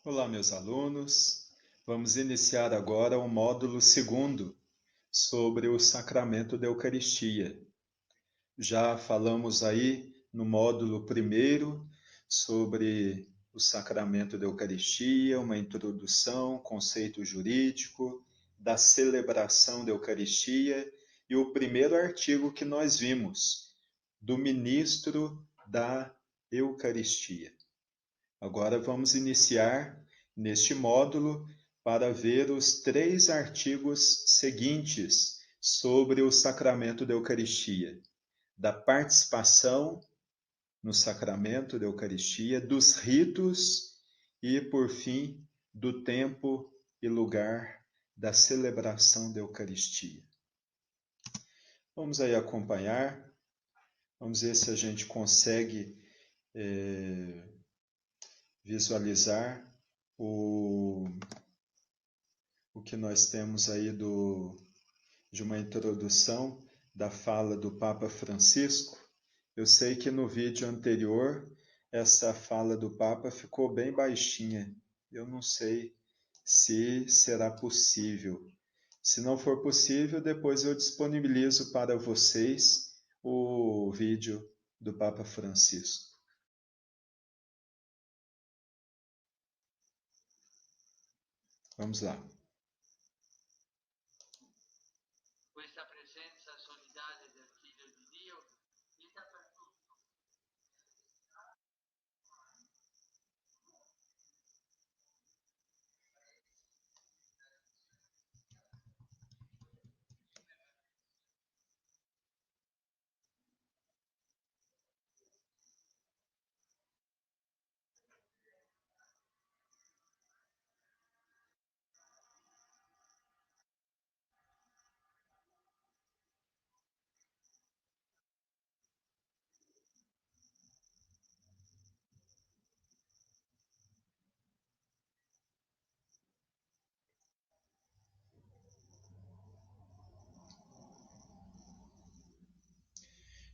Olá, meus alunos. Vamos iniciar agora o módulo 2 sobre o sacramento da Eucaristia. Já falamos aí no módulo 1 sobre o sacramento da Eucaristia, uma introdução, conceito jurídico, da celebração da Eucaristia e o primeiro artigo que nós vimos, do ministro da Eucaristia. Agora vamos iniciar neste módulo para ver os 3 artigos seguintes sobre o sacramento da Eucaristia, da participação no sacramento da Eucaristia, dos ritos e, por fim, do tempo e lugar da celebração da Eucaristia. Vamos aí acompanhar, vamos ver se a gente consegue visualizar o que nós temos aí de uma introdução da fala do Papa Francisco. Eu sei que no vídeo anterior essa fala do Papa ficou bem baixinha. Eu não sei se será possível. Se não for possível, depois eu disponibilizo para vocês o vídeo do Papa Francisco. Vamos lá. Questa presenza solidale del Figlio di Dio è dappertutto.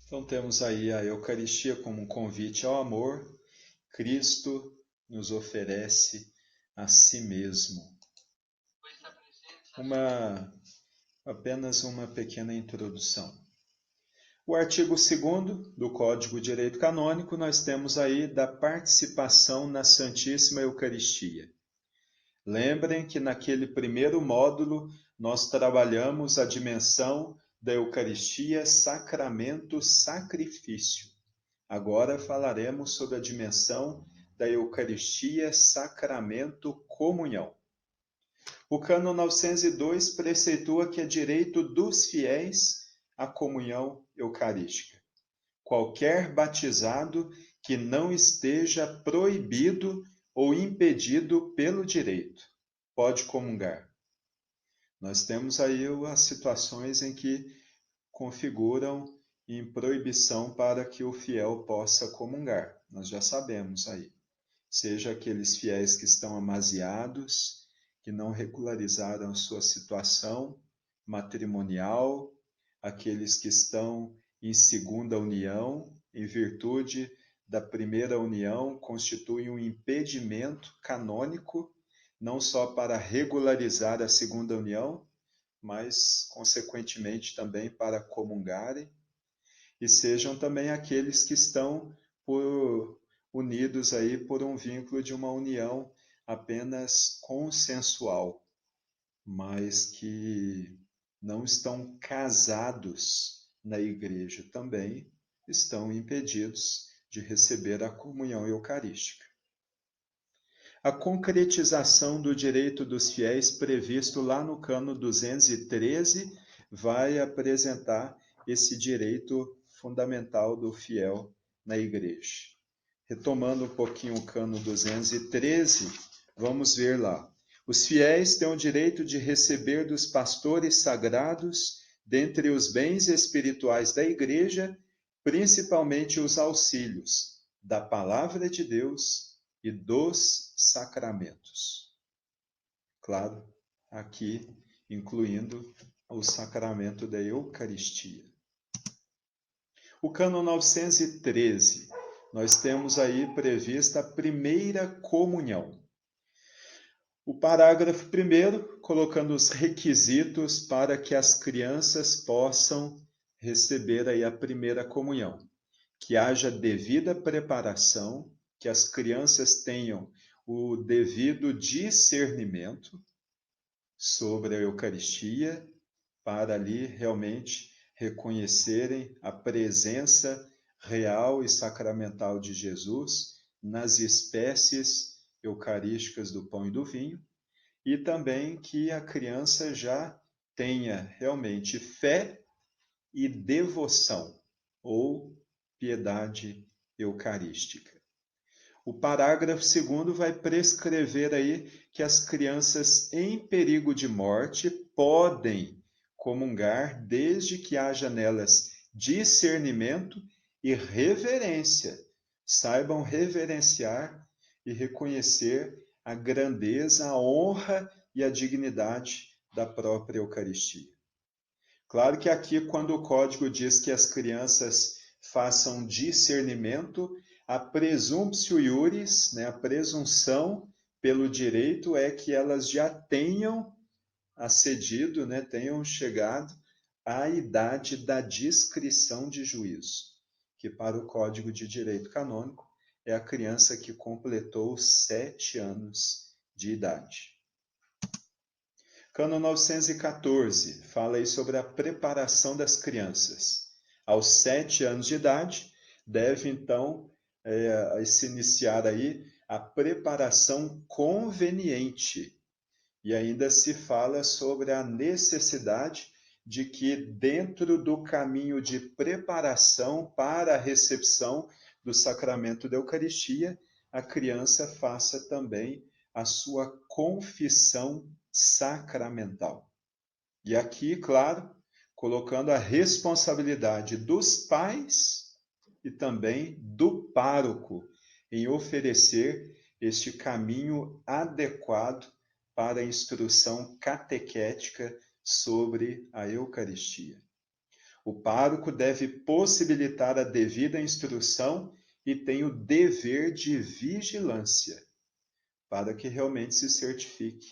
Então temos aí a Eucaristia como um convite ao amor. Cristo nos oferece a si mesmo. Apenas uma pequena introdução. O artigo 2º do Código de Direito Canônico, nós temos aí da participação na Santíssima Eucaristia. Lembrem que naquele primeiro módulo nós trabalhamos a dimensão da Eucaristia, sacramento, sacrifício. Agora falaremos sobre a dimensão da Eucaristia, sacramento, comunhão. O cânon 902 preceitua que é direito dos fiéis a comunhão eucarística. Qualquer batizado que não esteja proibido ou impedido pelo direito pode comungar. Nós temos aí as situações em que configuram em proibição para que o fiel possa comungar. Nós já sabemos aí. Seja aqueles fiéis que estão amasiados, que não regularizaram sua situação matrimonial, aqueles que estão em segunda união, em virtude da primeira união, constitui um impedimento canônico, não só para regularizar a segunda união, mas, consequentemente, também para comungarem, e sejam também aqueles que estão unidos aí por um vínculo de uma união apenas consensual, mas que não estão casados na igreja, também estão impedidos de receber a comunhão eucarística. A concretização do direito dos fiéis previsto lá no cano 213 vai apresentar esse direito fundamental do fiel na igreja. Retomando um pouquinho o cano 213, vamos ver lá. Os fiéis têm o direito de receber dos pastores sagrados, dentre os bens espirituais da igreja, principalmente os auxílios da palavra de Deus e dos sacramentos. Claro, aqui incluindo o sacramento da Eucaristia. O cânon 913, nós temos aí prevista a primeira comunhão. O parágrafo 1º, colocando os requisitos para que as crianças possam receber aí a primeira comunhão. Que haja devida preparação, que as crianças tenham o devido discernimento sobre a Eucaristia, para ali realmente reconhecerem a presença real e sacramental de Jesus nas espécies eucarísticas do pão e do vinho, e também que a criança já tenha realmente fé e devoção, ou piedade eucarística. O parágrafo 2º vai prescrever aí que as crianças em perigo de morte podem comungar desde que haja nelas discernimento e reverência. Saibam reverenciar e reconhecer a grandeza, a honra e a dignidade da própria Eucaristia. Claro que aqui, quando o código diz que as crianças façam discernimento, a presumptio iuris, né, a presunção pelo direito é que elas já tenham acedido, né, tenham chegado à idade da discrição de juízo, que para o Código de Direito Canônico é a criança que completou 7 anos de idade. Cânon 914 fala aí sobre a preparação das crianças. Aos 7 anos de idade, deve então se iniciar aí a preparação conveniente. E ainda se fala sobre a necessidade de que dentro do caminho de preparação para a recepção do sacramento da Eucaristia, a criança faça também a sua confissão sacramental. E aqui, claro, colocando a responsabilidade dos pais e também do pároco em oferecer este caminho adequado para a instrução catequética sobre a Eucaristia. O pároco deve possibilitar a devida instrução e tem o dever de vigilância, para que realmente se certifique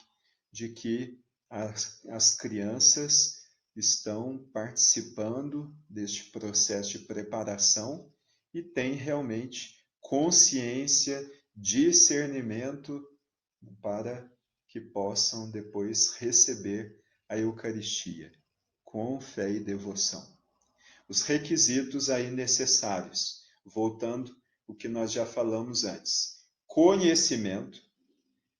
de que as crianças estão participando deste processo de preparação e têm realmente consciência, discernimento para que possam depois receber a Eucaristia com fé e devoção. Os requisitos aí necessários, voltando ao que nós já falamos antes: conhecimento,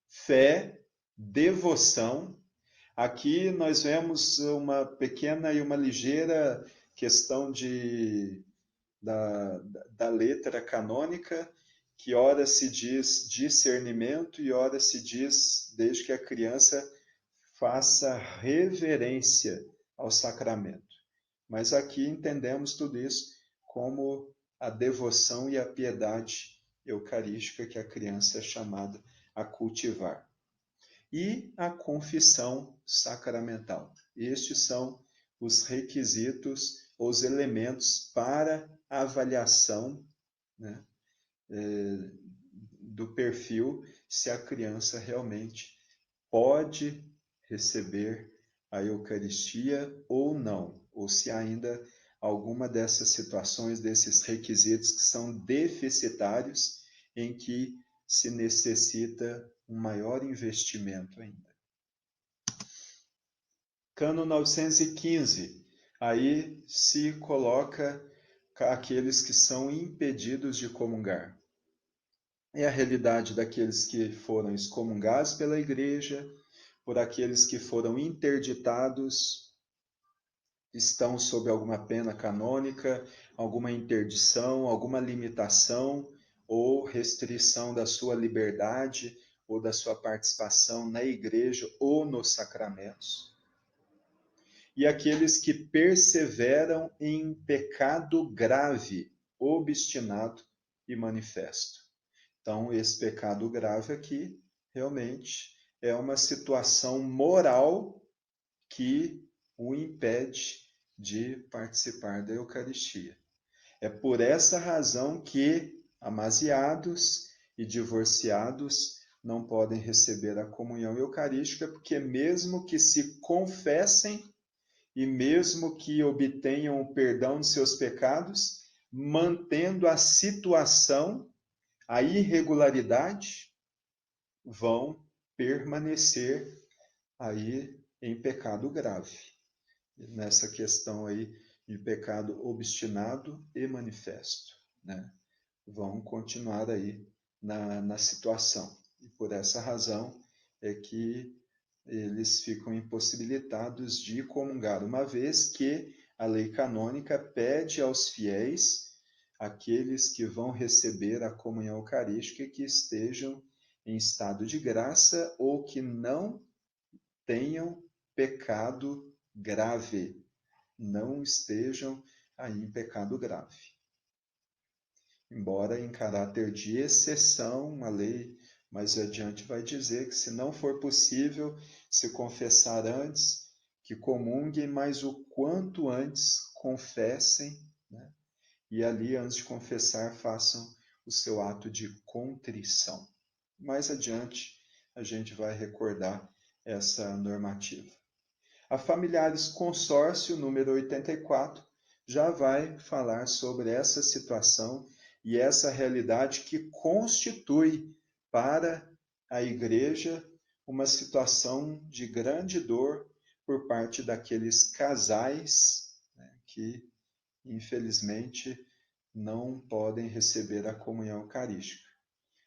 fé, devoção. Aqui nós vemos uma pequena e uma ligeira questão da letra canônica, que ora se diz discernimento e ora se diz desde que a criança faça reverência ao sacramento. Mas aqui entendemos tudo isso como a devoção e a piedade eucarística que a criança é chamada a cultivar. E a confissão sacramental. Estes são os requisitos, os elementos para a avaliação, né, do perfil, se a criança realmente pode receber a Eucaristia ou não, ou se ainda alguma dessas situações, desses requisitos que são deficitários, em que se necessita um maior investimento ainda. Cânon 915, aí se coloca aqueles que são impedidos de comungar. É a realidade daqueles que foram excomungados pela Igreja, por aqueles que foram interditados, estão sob alguma pena canônica, alguma interdição, alguma limitação ou restrição da sua liberdade ou da sua participação na igreja ou nos sacramentos. E aqueles que perseveram em pecado grave, obstinado e manifesto. Então, esse pecado grave aqui realmente é uma situação moral que o impede de participar da Eucaristia. É por essa razão que amasiados e divorciados não podem receber a comunhão eucarística, porque mesmo que se confessem e mesmo que obtenham o perdão de seus pecados, mantendo a situação, a irregularidade, vão permanecer aí em pecado grave, nessa questão aí de pecado obstinado e manifesto, né? Vão continuar aí na situação. E por essa razão é que eles ficam impossibilitados de comungar, uma vez que a lei canônica pede aos fiéis, aqueles que vão receber a comunhão eucarística, que estejam em estado de graça ou que não tenham pecado grave, não estejam aí em pecado grave. Embora em caráter de exceção, a lei mais adiante vai dizer que, se não for possível se confessar antes, que comunguem, mas o quanto antes confessem, né? E ali, antes de confessar, façam o seu ato de contrição. Mais adiante, a gente vai recordar essa normativa. A Familiares Consórcio, número 84, já vai falar sobre essa situação e essa realidade que constitui para a Igreja uma situação de grande dor por parte daqueles casais, né, que, infelizmente, não podem receber a comunhão eucarística.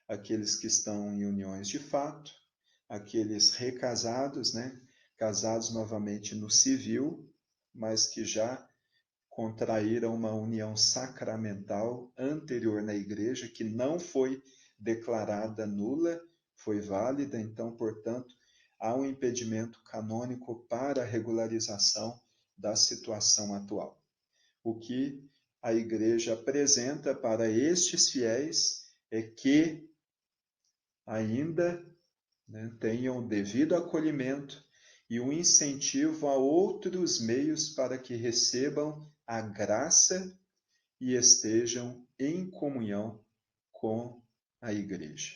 Aqueles que estão em uniões de fato, aqueles recasados, né, casados novamente no civil, mas que já contraíram uma união sacramental anterior na igreja, que não foi declarada nula, foi válida, então, portanto, há um impedimento canônico para a regularização da situação atual. O que a igreja apresenta para estes fiéis é que ainda, né, tenham o devido acolhimento e o incentivo a outros meios para que recebam a graça e estejam em comunhão com a igreja.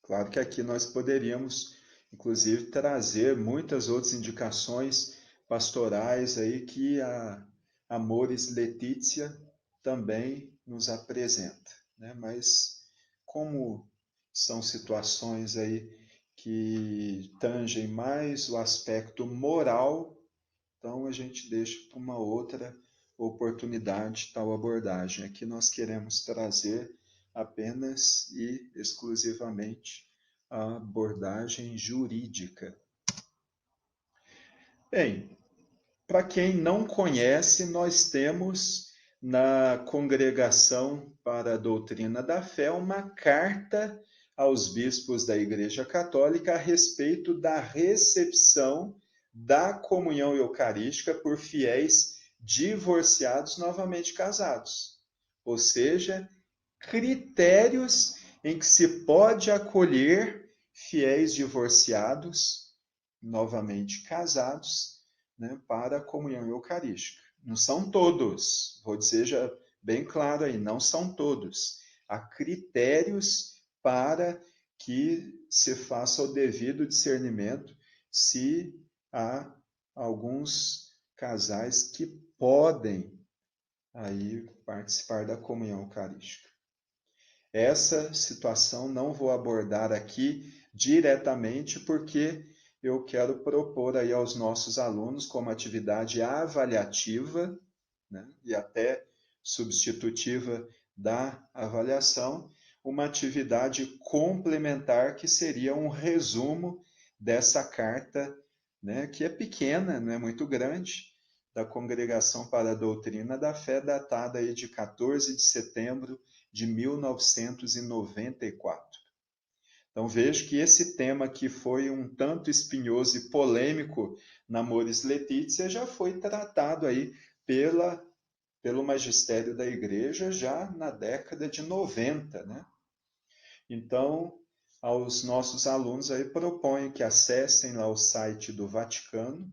Claro que aqui nós poderíamos, inclusive, trazer muitas outras indicações pastorais aí que a Amoris Laetitia também nos apresenta, né? Mas como são situações aí que tangem mais o aspecto moral, então a gente deixa para uma outra oportunidade tal abordagem. Aqui nós queremos trazer apenas e exclusivamente a abordagem jurídica. Bem, para quem não conhece, nós temos na Congregação para a Doutrina da Fé uma carta aos bispos da Igreja Católica a respeito da recepção da comunhão eucarística por fiéis divorciados novamente casados. Ou seja, critérios em que se pode acolher fiéis divorciados novamente casados, né, para a comunhão eucarística. Não são todos, vou dizer já bem claro aí, não são todos. Há critérios para que se faça o devido discernimento se há alguns casais que podem aí participar da comunhão eucarística. Essa situação não vou abordar aqui diretamente, porque eu quero propor aí aos nossos alunos, como atividade avaliativa, né, e até substitutiva da avaliação, uma atividade complementar que seria um resumo dessa carta, né, que é pequena, não é muito grande, da Congregação para a Doutrina da Fé, datada aí de 14 de setembro de 1994. Então vejo que esse tema, que foi um tanto espinhoso e polêmico na Amoris Laetitia, já foi tratado aí pelo magistério da igreja já na década de 90, né? Então, aos nossos alunos aí proponho que acessem lá o site do Vaticano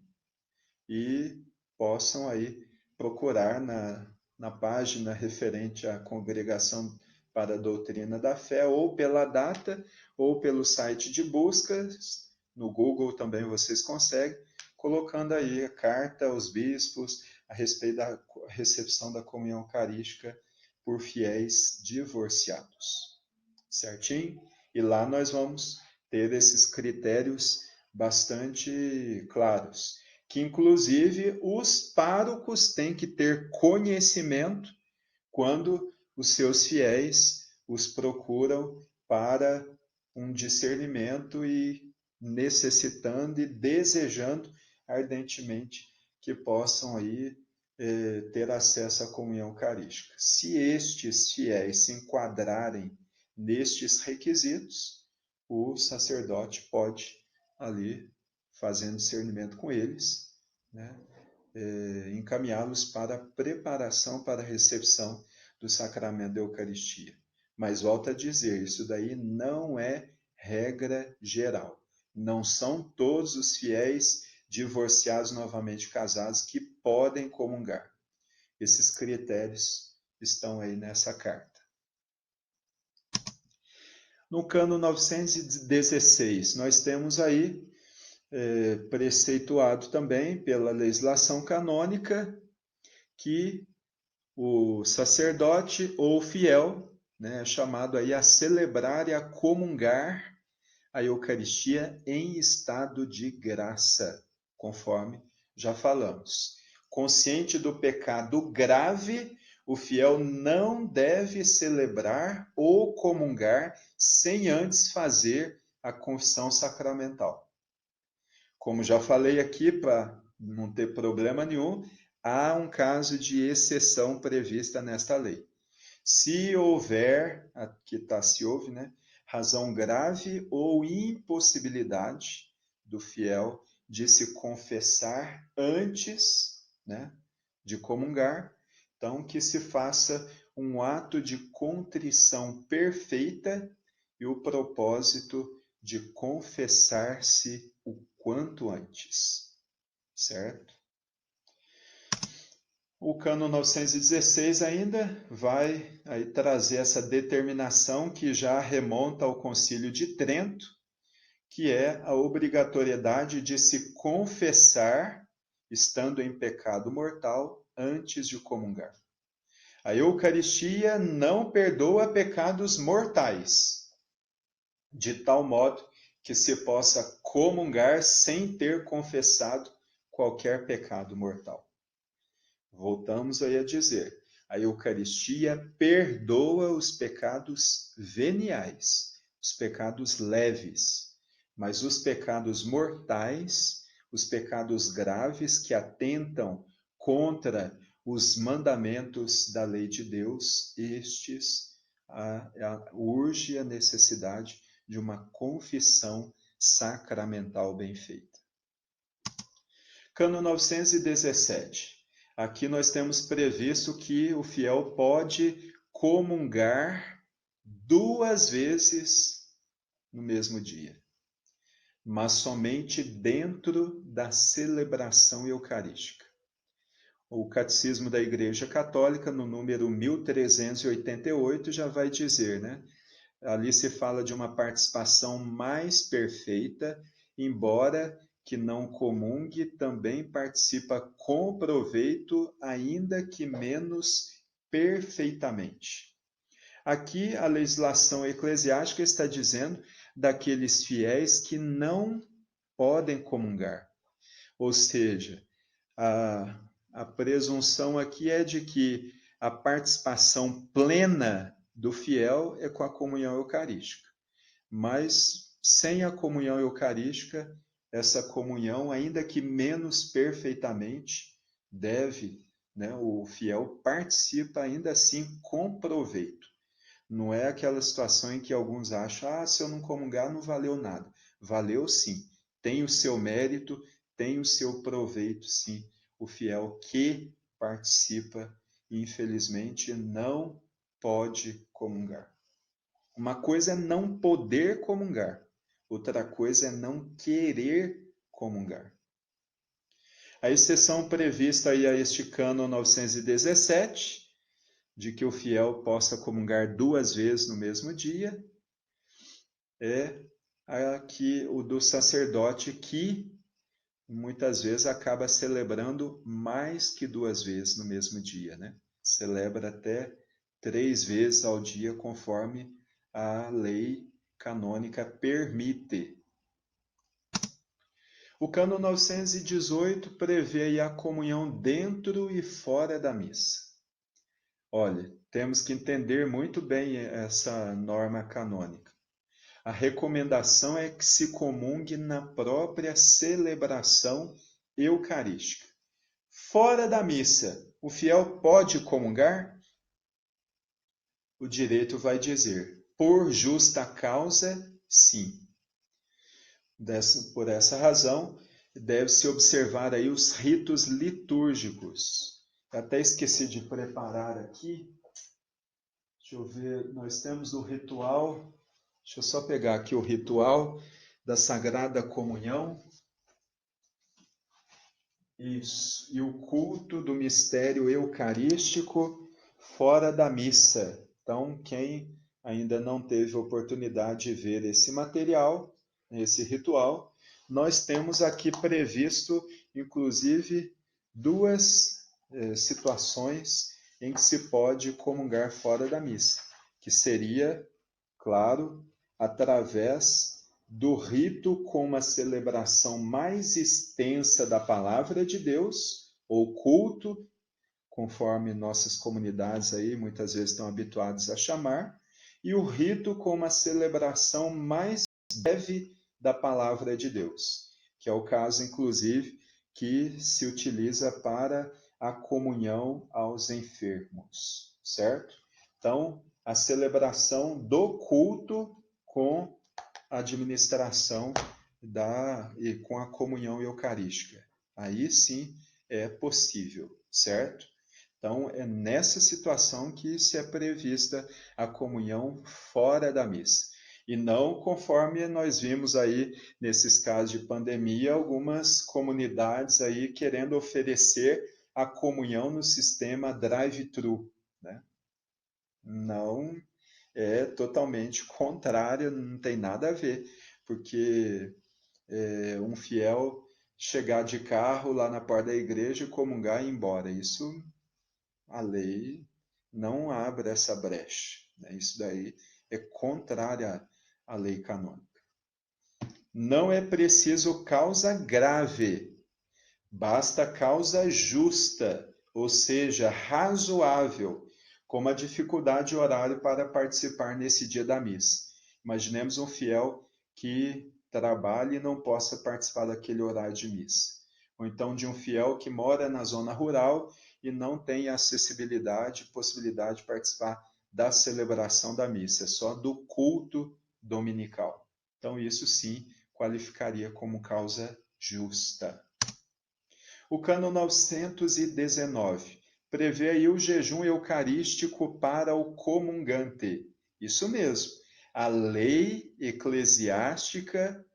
e possam aí procurar na página referente à Congregação para a doutrina da fé, ou pela data, ou pelo site de buscas, no Google também vocês conseguem, colocando aí a carta aos bispos a respeito da recepção da comunhão eucarística por fiéis divorciados. Certinho? E lá nós vamos ter esses critérios bastante claros, que inclusive os párocos têm que ter conhecimento quando os seus fiéis os procuram para um discernimento e necessitando e desejando ardentemente que possam aí ter acesso à comunhão eucarística. Se estes fiéis se enquadrarem nestes requisitos, o sacerdote pode ali, fazendo discernimento com eles, né, encaminhá-los para a preparação para a recepção do sacramento da Eucaristia. Mas volto a dizer, isso daí não é regra geral. Não são todos os fiéis divorciados novamente casados que podem comungar. Esses critérios estão aí nessa carta. No cano 916, nós temos aí preceituado também pela legislação canônica que o sacerdote ou fiel, né, é chamado aí a celebrar e a comungar a Eucaristia em estado de graça, conforme já falamos. Consciente do pecado grave, o fiel não deve celebrar ou comungar sem antes fazer a confissão sacramental. Como já falei aqui, para não ter problema nenhum, há um caso de exceção prevista nesta lei. Se houver, aqui está se houve, né, razão grave ou impossibilidade do fiel de se confessar antes, né, de comungar, então que se faça um ato de contrição perfeita e o propósito de confessar-se o quanto antes, certo? O cano 916 ainda vai aí trazer essa determinação que já remonta ao Concílio de Trento, que é a obrigatoriedade de se confessar, estando em pecado mortal, antes de comungar. A Eucaristia não perdoa pecados mortais, de tal modo que se possa comungar sem ter confessado qualquer pecado mortal. Voltamos aí a dizer, a Eucaristia perdoa os pecados veniais, os pecados leves, mas os pecados mortais, os pecados graves que atentam contra os mandamentos da lei de Deus, estes urge a necessidade de uma confissão sacramental bem feita. Cano 917. Aqui nós temos previsto que o fiel pode comungar 2 vezes no mesmo dia, mas somente dentro da celebração eucarística. O Catecismo da Igreja Católica, no número 1388, já vai dizer, né? Ali se fala de uma participação mais perfeita, embora que não comungue, também participa com proveito, ainda que menos perfeitamente. Aqui a legislação eclesiástica está dizendo daqueles fiéis que não podem comungar. Ou seja, a presunção aqui é de que a participação plena do fiel é com a comunhão eucarística. Mas sem a comunhão eucarística, essa comunhão, ainda que menos perfeitamente, deve, né, o fiel participa ainda assim com proveito. Não é aquela situação em que alguns acham, se eu não comungar não valeu nada. Valeu sim, tem o seu mérito, tem o seu proveito sim, o fiel que participa e infelizmente não pode comungar. Uma coisa é não poder comungar, outra coisa é não querer comungar. A exceção prevista aí a este cânon 917 de que o fiel possa comungar 2 vezes no mesmo dia é aqui o do sacerdote, que muitas vezes acaba celebrando mais que 2 vezes no mesmo dia, né? Celebra até 3 vezes ao dia, conforme a lei canônica permite. O Cânon 918 prevê aí a comunhão dentro e fora da missa. Olha, temos que entender muito bem essa norma canônica. A recomendação é que se comungue na própria celebração eucarística. Fora da missa, o fiel pode comungar? O direito vai dizer, por justa causa, sim. Por essa razão, deve-se observar aí os ritos litúrgicos. Eu até esqueci de preparar aqui. Deixa eu ver, nós temos o ritual. Deixa eu só pegar aqui o ritual da Sagrada Comunhão. Isso. E o culto do mistério eucarístico fora da missa. Então, quem ainda não teve oportunidade de ver esse material, esse ritual, nós temos aqui previsto, inclusive, 2 situações em que se pode comungar fora da missa, que seria, claro, através do rito com uma celebração mais extensa da palavra de Deus, ou culto, conforme nossas comunidades aí muitas vezes estão habituadas a chamar, e o rito com uma celebração mais breve da palavra de Deus, que é o caso, inclusive, que se utiliza para a comunhão aos enfermos, certo? Então, a celebração do culto com a administração e com a comunhão eucarística. Aí sim é possível, certo? Então, é nessa situação que se é prevista a comunhão fora da missa. E não conforme nós vimos aí, nesses casos de pandemia, algumas comunidades aí querendo oferecer a comunhão no sistema drive-thru, né? Não, é totalmente contrário, não tem nada a ver, porque um fiel chegar de carro lá na porta da igreja e comungar e ir embora, isso a lei não abre essa brecha, né? Isso daí é contrário à lei canônica. Não é preciso causa grave, basta causa justa, ou seja, razoável, como a dificuldade de horário para participar nesse dia da missa. Imaginemos um fiel que trabalhe e não possa participar daquele horário de missa. Ou então de um fiel que mora na zona rural e não tem acessibilidade, possibilidade de participar da celebração da missa, só do culto dominical. Então, isso sim qualificaria como causa justa. O Cânon 919 prevê aí o jejum eucarístico para o comungante. Isso mesmo. A lei eclesiástica,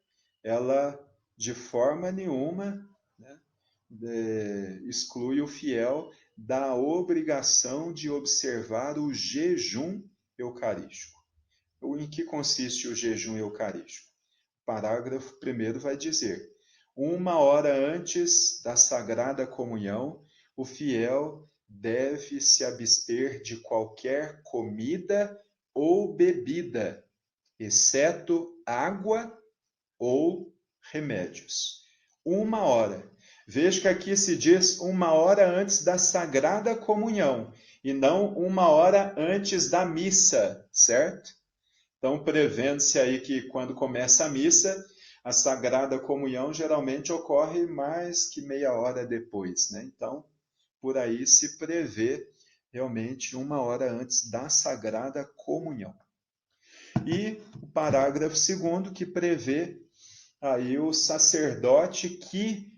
ela de forma nenhuma, né, exclui o fiel da obrigação de observar o jejum eucarístico. Em que consiste o jejum eucarístico? O parágrafo 1º vai dizer: 1 hora antes da Sagrada Comunhão, o fiel deve se abster de qualquer comida ou bebida, exceto água ou remédios. 1 hora. Veja que aqui se diz 1 hora antes da Sagrada Comunhão e não 1 hora antes da missa, certo? Então, prevendo-se aí que quando começa a missa, a Sagrada Comunhão geralmente ocorre mais que meia hora depois, né? Então, por aí se prevê realmente 1 hora antes da Sagrada Comunhão. E o parágrafo 2º que prevê aí o sacerdote que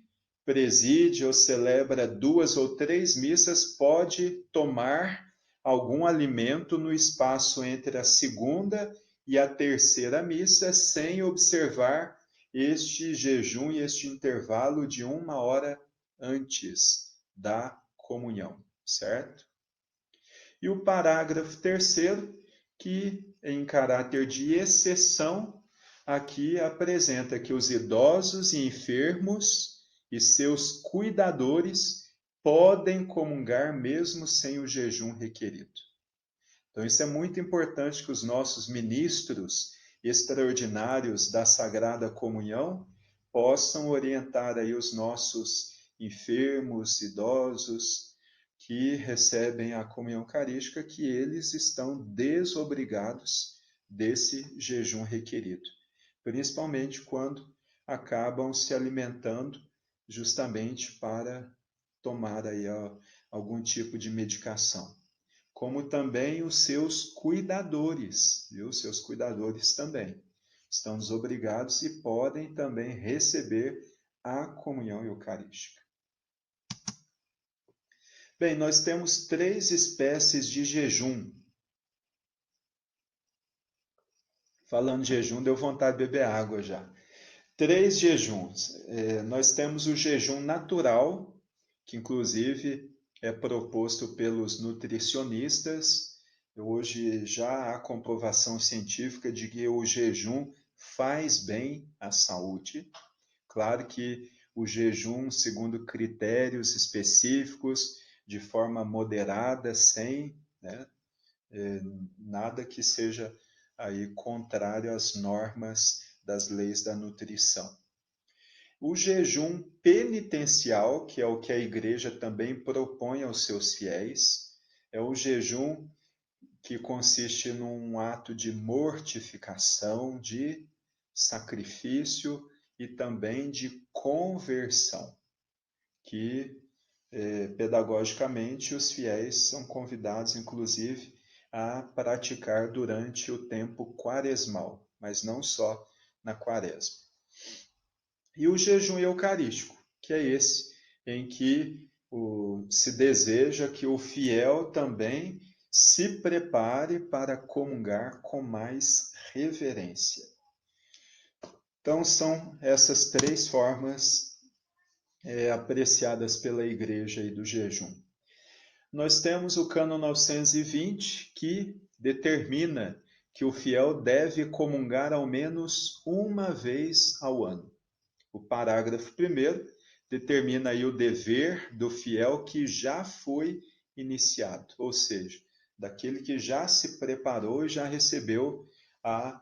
preside ou celebra 2 ou 3 missas pode tomar algum alimento no espaço entre a segunda e a terceira missa sem observar este jejum e este intervalo de 1 hora antes da comunhão, certo? E o parágrafo 3º, que em caráter de exceção, aqui apresenta que os idosos e enfermos e seus cuidadores podem comungar mesmo sem o jejum requerido. Então, isso é muito importante que os nossos ministros extraordinários da Sagrada Comunhão possam orientar aí os nossos enfermos, idosos, que recebem a comunhão eucarística, que eles estão desobrigados desse jejum requerido, principalmente quando acabam se alimentando justamente para tomar aí algum tipo de medicação. Como também os seus cuidadores, viu? Seus cuidadores também estão desobrigados e podem também receber a comunhão eucarística. Bem, nós temos 3 espécies de jejum. Falando de jejum, deu vontade de beber água já. 3 jejuns. Nós temos o jejum natural, que inclusive é proposto pelos nutricionistas. Hoje já há comprovação científica de que o jejum faz bem à saúde. Claro que o jejum, segundo critérios específicos, de forma moderada, sem nada que seja aí contrário às normas das leis da nutrição. O jejum penitencial, que é o que a igreja também propõe aos seus fiéis, é o jejum que consiste num ato de mortificação, de sacrifício e também de conversão, que pedagogicamente os fiéis são convidados, inclusive, a praticar durante o tempo quaresmal, mas não só na quaresma. E o jejum eucarístico, que é esse em que se deseja que o fiel também se prepare para comungar com mais reverência. Então, são essas 3 formas apreciadas pela Igreja aí do jejum. Nós temos o Cânon 920, que determina que o fiel deve comungar ao menos uma vez ao ano. O parágrafo 1º determina aí o dever do fiel que já foi iniciado, ou seja, daquele que já se preparou e já recebeu a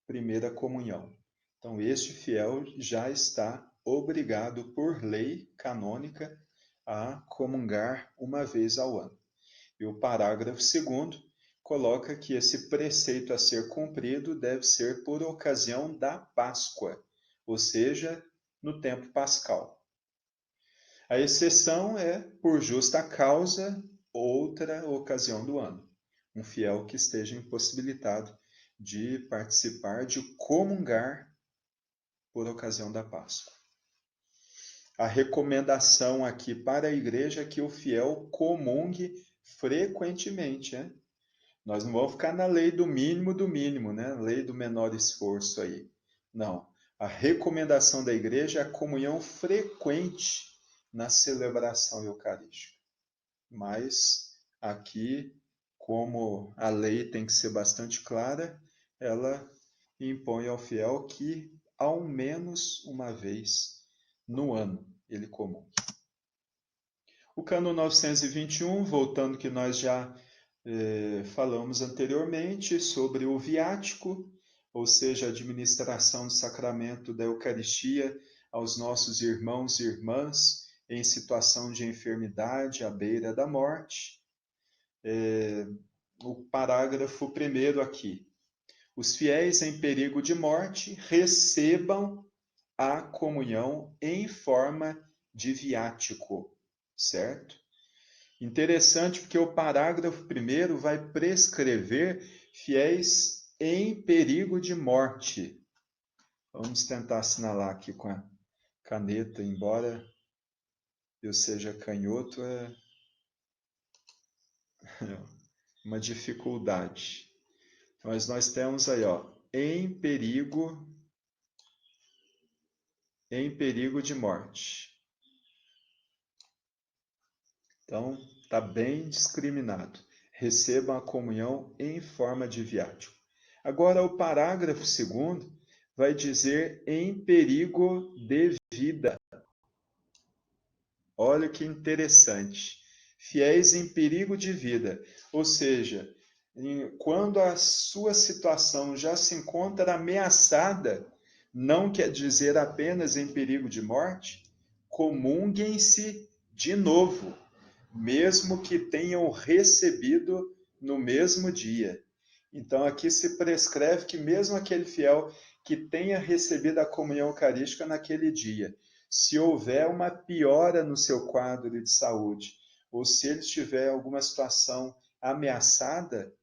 primeira comunhão. Então, este fiel já está obrigado por lei canônica a comungar uma vez ao ano. E o parágrafo 2º coloca que esse preceito a ser cumprido deve ser por ocasião da Páscoa, ou seja, no tempo pascal. A exceção é por justa causa, outra ocasião do ano. Um fiel que esteja impossibilitado de participar, de comungar por ocasião da Páscoa. A recomendação aqui para a igreja é que o fiel comungue frequentemente, né? Nós não vamos ficar na lei do mínimo, né? Lei do menor esforço aí. Não. A recomendação da igreja é a comunhão frequente na celebração eucarística. Mas aqui, como a lei tem que ser bastante clara, ela impõe ao fiel que ao menos uma vez no ano ele comungue. O Cânon 921, voltando que nós já falamos anteriormente sobre o viático, ou seja, a administração do sacramento da Eucaristia aos nossos irmãos e irmãs em situação de enfermidade à beira da morte. O parágrafo 1º aqui. Os fiéis em perigo de morte recebam a comunhão em forma de viático, certo? Interessante porque o parágrafo 1º vai prescrever fiéis em perigo de morte. Vamos tentar assinalar aqui com a caneta, embora eu seja canhoto, é uma dificuldade. Mas nós temos aí, ó, em perigo de morte. Então, está bem discriminado. recebam a comunhão em forma de viático. Agora, o parágrafo 2º vai dizer em perigo de vida. Olha que interessante. Fiéis em perigo de vida, ou seja, quando a sua situação já se encontra ameaçada, não quer dizer apenas em perigo de morte, comunguem-se de novo, mesmo que tenham recebido no mesmo dia. Então aqui se prescreve que mesmo aquele fiel que tenha recebido a comunhão eucarística naquele dia, se houver uma piora no seu quadro de saúde, ou se ele tiver alguma situação ameaçada,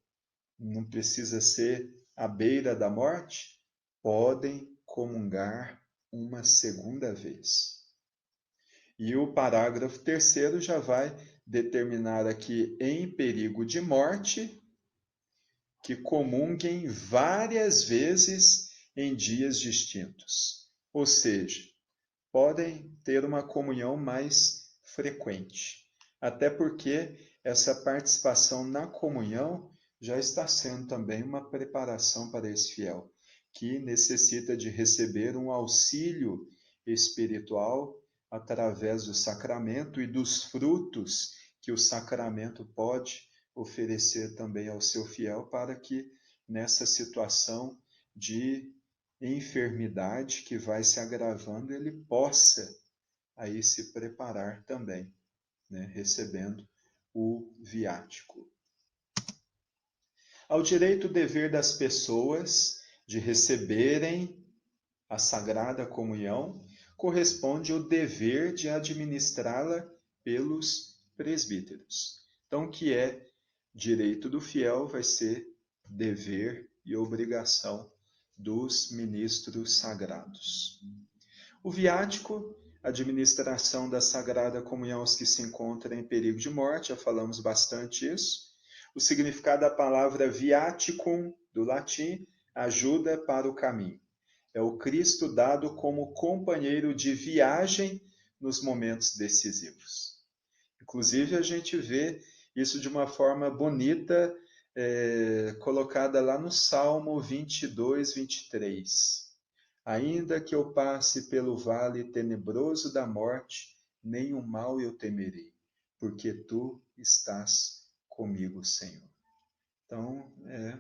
não precisa ser à beira da morte, podem comungar uma segunda vez. E o parágrafo 3º já vai determinar aqui, em perigo de morte, que comunguem várias vezes em dias distintos. Ou seja, podem ter uma comunhão mais frequente. Até porque essa participação na comunhão já está sendo também uma preparação para esse fiel, que necessita de receber um auxílio espiritual através do sacramento e dos frutos que o sacramento pode oferecer também ao seu fiel, para que nessa situação de enfermidade que vai se agravando, ele possa aí se preparar também, né, recebendo o viático. Ao direito dever das pessoas de receberem a Sagrada Comunhão, corresponde o dever de administrá-la pelos presbíteros. Então, o que é direito do fiel vai ser dever e obrigação dos ministros sagrados. O viático, administração da Sagrada Comunhão aos que se encontram em perigo de morte, já falamos bastante isso. O significado da palavra viaticum, do latim, ajuda para o caminho. É o Cristo dado como companheiro de viagem nos momentos decisivos. Inclusive, a gente vê isso de uma forma bonita, colocada lá no Salmo 22, 23. Ainda que eu passe pelo vale tenebroso da morte, nenhum mal eu temerei, porque tu estás comigo, Senhor. Então, é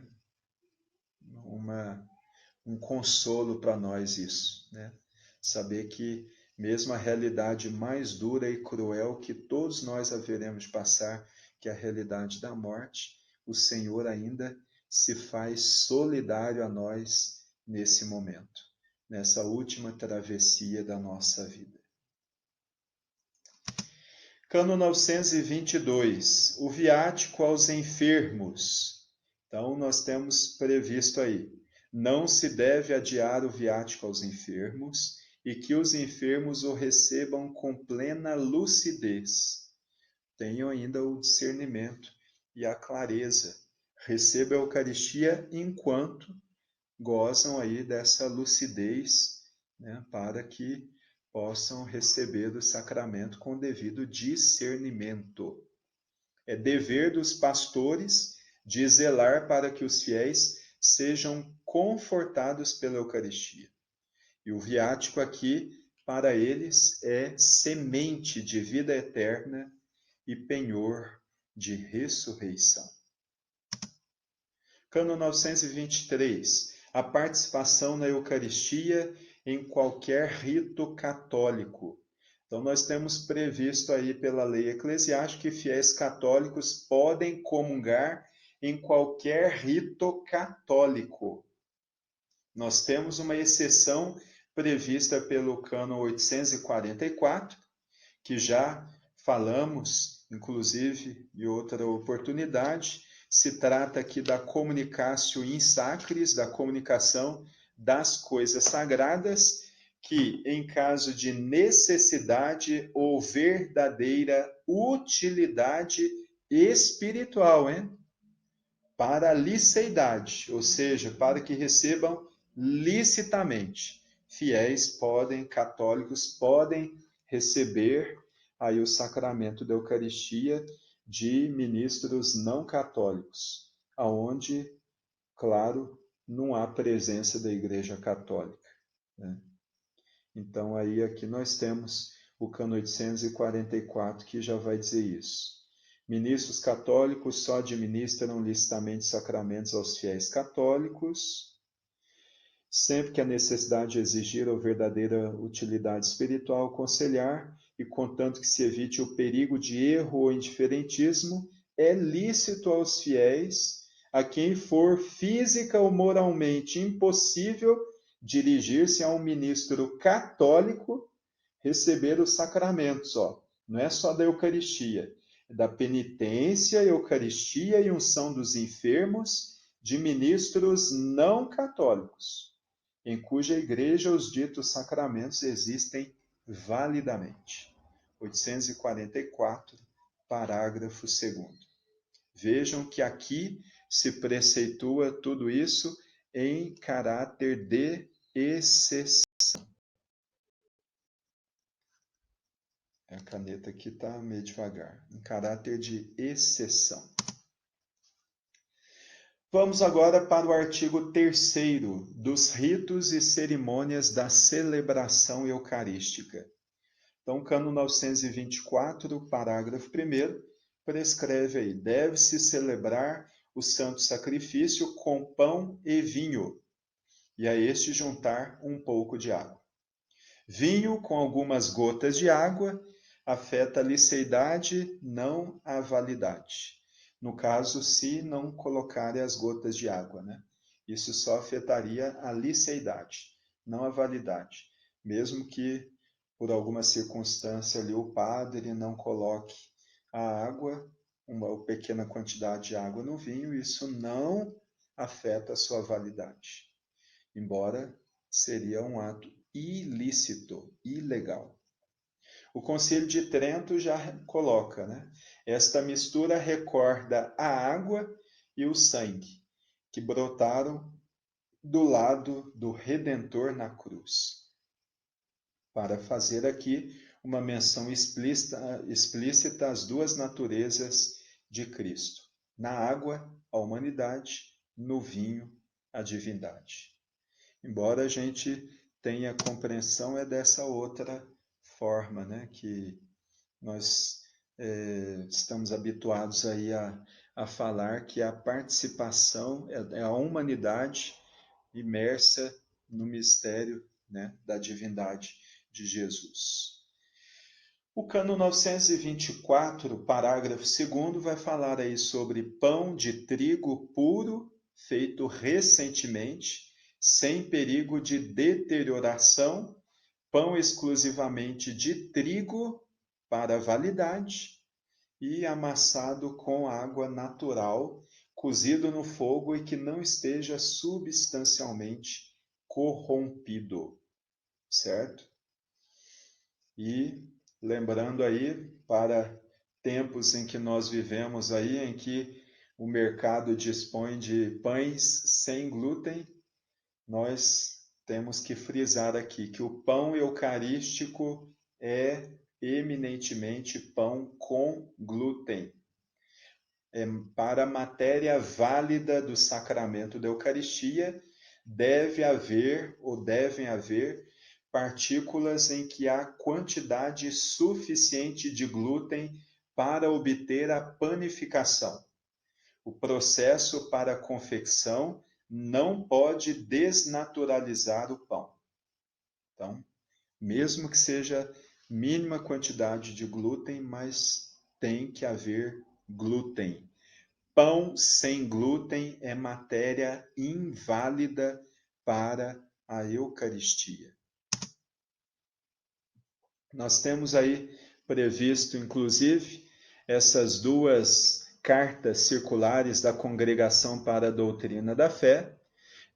um consolo para nós isso, né? Saber que mesmo a realidade mais dura e cruel que todos nós haveremos de passar, que é a realidade da morte, o Senhor ainda se faz solidário a nós nesse momento, nessa última travessia da nossa vida. Cano 922, o viático aos enfermos. Então, nós temos previsto aí, não se deve adiar o viático aos enfermos, e que os enfermos o recebam com plena lucidez. Tenham ainda o discernimento e a clareza. Receba a Eucaristia enquanto gozam aí dessa lucidez, né, para que possam receber o sacramento com devido discernimento. É dever dos pastores de zelar para que os fiéis sejam confortados pela Eucaristia. E o viático aqui, para eles, é semente de vida eterna e penhor de ressurreição. Cano 923. A participação na Eucaristia em qualquer rito católico. Então, nós temos previsto aí pela lei eclesiástica que fiéis católicos podem comungar em qualquer rito católico. Nós temos uma exceção prevista pelo Cânon 844, que já falamos, inclusive, em outra oportunidade. Se trata aqui da communicatio in sacris, da comunicação das coisas sagradas, que, em caso de necessidade ou verdadeira utilidade espiritual, para a liceidade, ou seja, para que recebam licitamente. Fiéis podem, católicos podem receber aí o sacramento da Eucaristia de ministros não católicos, aonde, claro, não há presença da Igreja Católica, né? Então, aí aqui nós temos o cano 844 que já vai dizer isso. Ministros católicos só administram licitamente sacramentos aos fiéis católicos, sempre que a necessidade exigir ou verdadeira utilidade espiritual aconselhar, e contanto que se evite o perigo de erro ou indiferentismo, é lícito aos fiéis, a quem for física ou moralmente impossível dirigir-se a um ministro católico, receber os sacramentos, ó. Não é só da Eucaristia, é da penitência, Eucaristia e unção dos enfermos, de ministros não católicos, em cuja igreja os ditos sacramentos existem validamente. 844, parágrafo 2º. Vejam que aqui se preceitua tudo isso em caráter de exceção. A caneta aqui está meio devagar. Em caráter de exceção. Vamos agora para o artigo 3º dos ritos e cerimônias da celebração eucarística. Então, cano 924, parágrafo 1º, prescreve aí: deve-se celebrar o santo sacrifício com pão e vinho, e a este juntar um pouco de água. Vinho com algumas gotas de água afeta a liceidade, não a validade. No caso, se não colocarem as gotas de água, né? Isso só afetaria a liceidade, não a validade. Mesmo que, por alguma circunstância ali, o padre não coloque a água, uma pequena quantidade de água no vinho, isso não afeta a sua validade. Embora seria um ato ilícito, ilegal. O Concílio de Trento já coloca, né? Esta mistura recorda a água e o sangue, que brotaram do lado do Redentor na cruz, para fazer aqui uma menção explícita às duas naturezas de Cristo. Na água, a humanidade, no vinho, a divindade. Embora a gente tenha compreensão é dessa outra forma, né, que nós estamos habituados aí a falar, que a participação é a humanidade imersa no mistério, né, da divindade de Jesus. O cano 924, parágrafo 2º, vai falar aí sobre pão de trigo puro, feito recentemente, sem perigo de deterioração, pão exclusivamente de trigo para validade e amassado com água natural, cozido no fogo e que não esteja substancialmente corrompido, certo? E lembrando aí, para tempos em que nós vivemos aí, em que o mercado dispõe de pães sem glúten, nós temos que frisar aqui que o pão eucarístico é eminentemente pão com glúten. Para a matéria válida do sacramento da Eucaristia, devem haver partículas em que há quantidade suficiente de glúten para obter a panificação. O processo para a confecção não pode desnaturalizar o pão. Então, mesmo que seja mínima quantidade de glúten, mas tem que haver glúten. Pão sem glúten é matéria inválida para a Eucaristia. Nós temos aí previsto, inclusive, essas duas cartas circulares da Congregação para a Doutrina da Fé.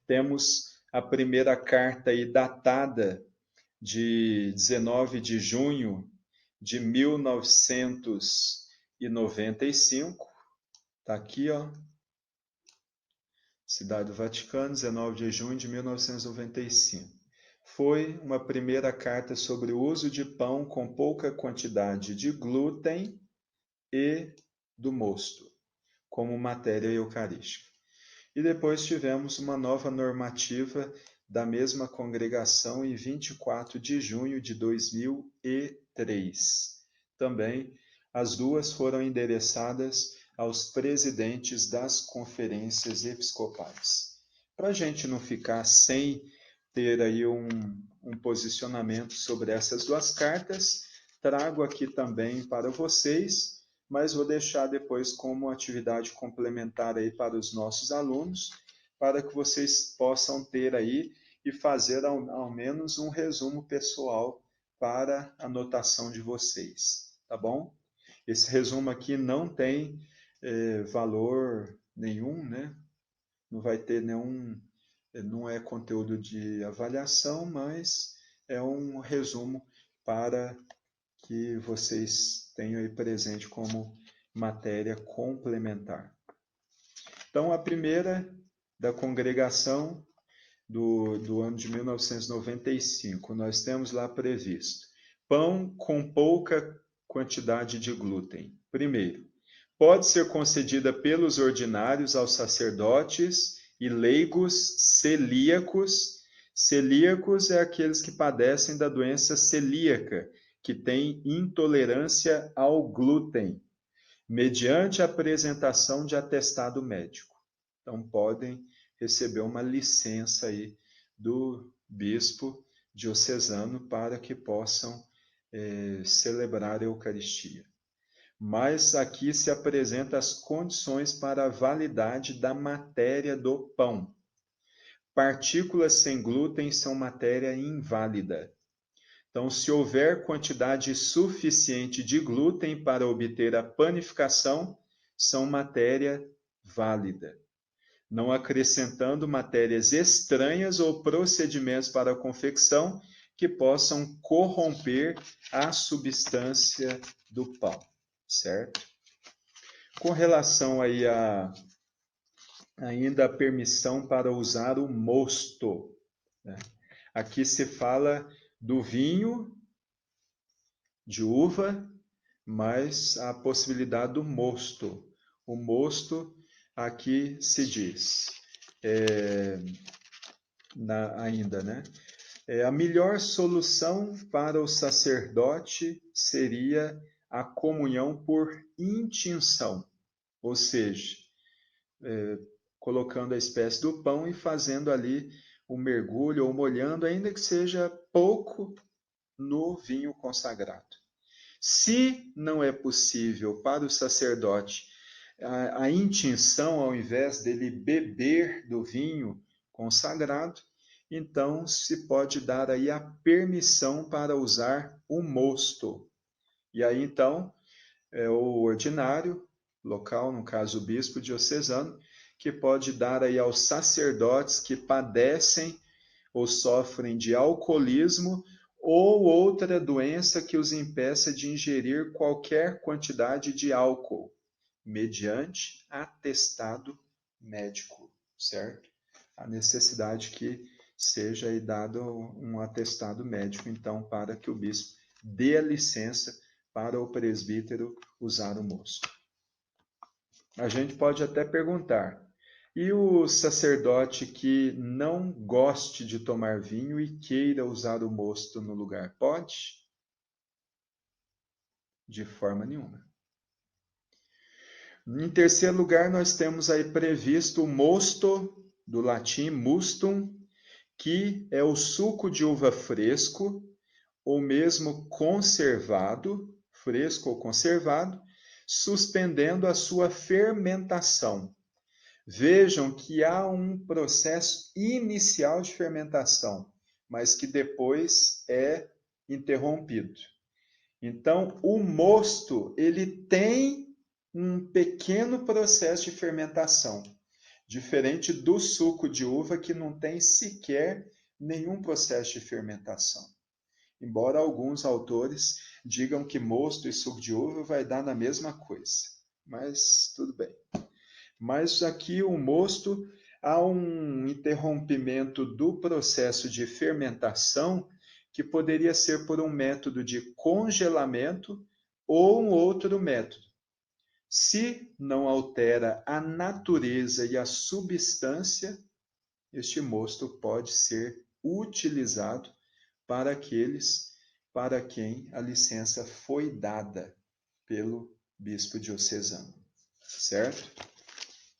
Temos a primeira carta aí datada de 19 de junho de 1995. Está aqui, ó. Cidade do Vaticano, 19 de junho de 1995. Foi uma primeira carta sobre o uso de pão com pouca quantidade de glúten e do mosto, como matéria eucarística. E depois tivemos uma nova normativa da mesma congregação em 24 de junho de 2003. Também as duas foram endereçadas aos presidentes das conferências episcopais. Para a gente não ficar sem ter aí um posicionamento sobre essas duas cartas, trago aqui também para vocês, mas vou deixar depois como atividade complementar aí para os nossos alunos, para que vocês possam ter aí e fazer ao menos um resumo pessoal para a anotação de vocês, tá bom? Esse resumo aqui não tem valor nenhum, né? Não vai ter nenhum, não é conteúdo de avaliação, mas é um resumo para que vocês tenham aí presente como matéria complementar. Então, a primeira da congregação do ano de 1995, nós temos lá previsto: pão com pouca quantidade de glúten. Primeiro, pode ser concedida pelos ordinários aos sacerdotes e leigos celíacos. Celíacos é aqueles que padecem da doença celíaca, que tem intolerância ao glúten, mediante a apresentação de atestado médico. Então, podem receber uma licença aí do bispo diocesano para que possam celebrar a Eucaristia. Mas aqui se apresentam as condições para a validade da matéria do pão. Partículas sem glúten são matéria inválida. Então, se houver quantidade suficiente de glúten para obter a panificação, são matéria válida, não acrescentando matérias estranhas ou procedimentos para a confecção que possam corromper a substância do pão, certo? Com relação aí ainda a permissão para usar o mosto, né? Aqui se fala do vinho de uva, mas a possibilidade do mosto. O mosto, aqui se diz, ainda, né? A melhor solução para o sacerdote seria a comunhão por intinção, ou seja, colocando a espécie do pão e fazendo ali o mergulho ou molhando, ainda que seja pouco, no vinho consagrado. Se não é possível para o sacerdote a intinção, ao invés dele beber do vinho consagrado, então se pode dar aí a permissão para usar o mosto. E aí então é o ordinário local, no caso o bispo diocesano, que pode dar aí aos sacerdotes que padecem ou sofrem de alcoolismo ou outra doença que os impeça de ingerir qualquer quantidade de álcool, mediante atestado médico, certo? A necessidade que seja aí dado um atestado médico, então, para que o bispo dê a licença para o presbítero usar o mosto. A gente pode até perguntar: e o sacerdote que não goste de tomar vinho e queira usar o mosto no lugar, pode? De forma nenhuma. Em terceiro lugar, nós temos aí previsto o mosto, do latim mustum, que é o suco de uva fresco, ou mesmo conservado, fresco ou conservado, suspendendo a sua fermentação. Vejam que há um processo inicial de fermentação, mas que depois é interrompido. Então, o mosto, ele tem um pequeno processo de fermentação, diferente do suco de uva, que não tem sequer nenhum processo de fermentação. Embora alguns autores digam que mosto e suco de uva vai dar na mesma coisa, mas tudo bem. Mas aqui o mosto, há um interrompimento do processo de fermentação que poderia ser por um método de congelamento ou um outro método. Se não altera a natureza e a substância, este mosto pode ser utilizado para aqueles para quem a licença foi dada pelo bispo diocesano, certo?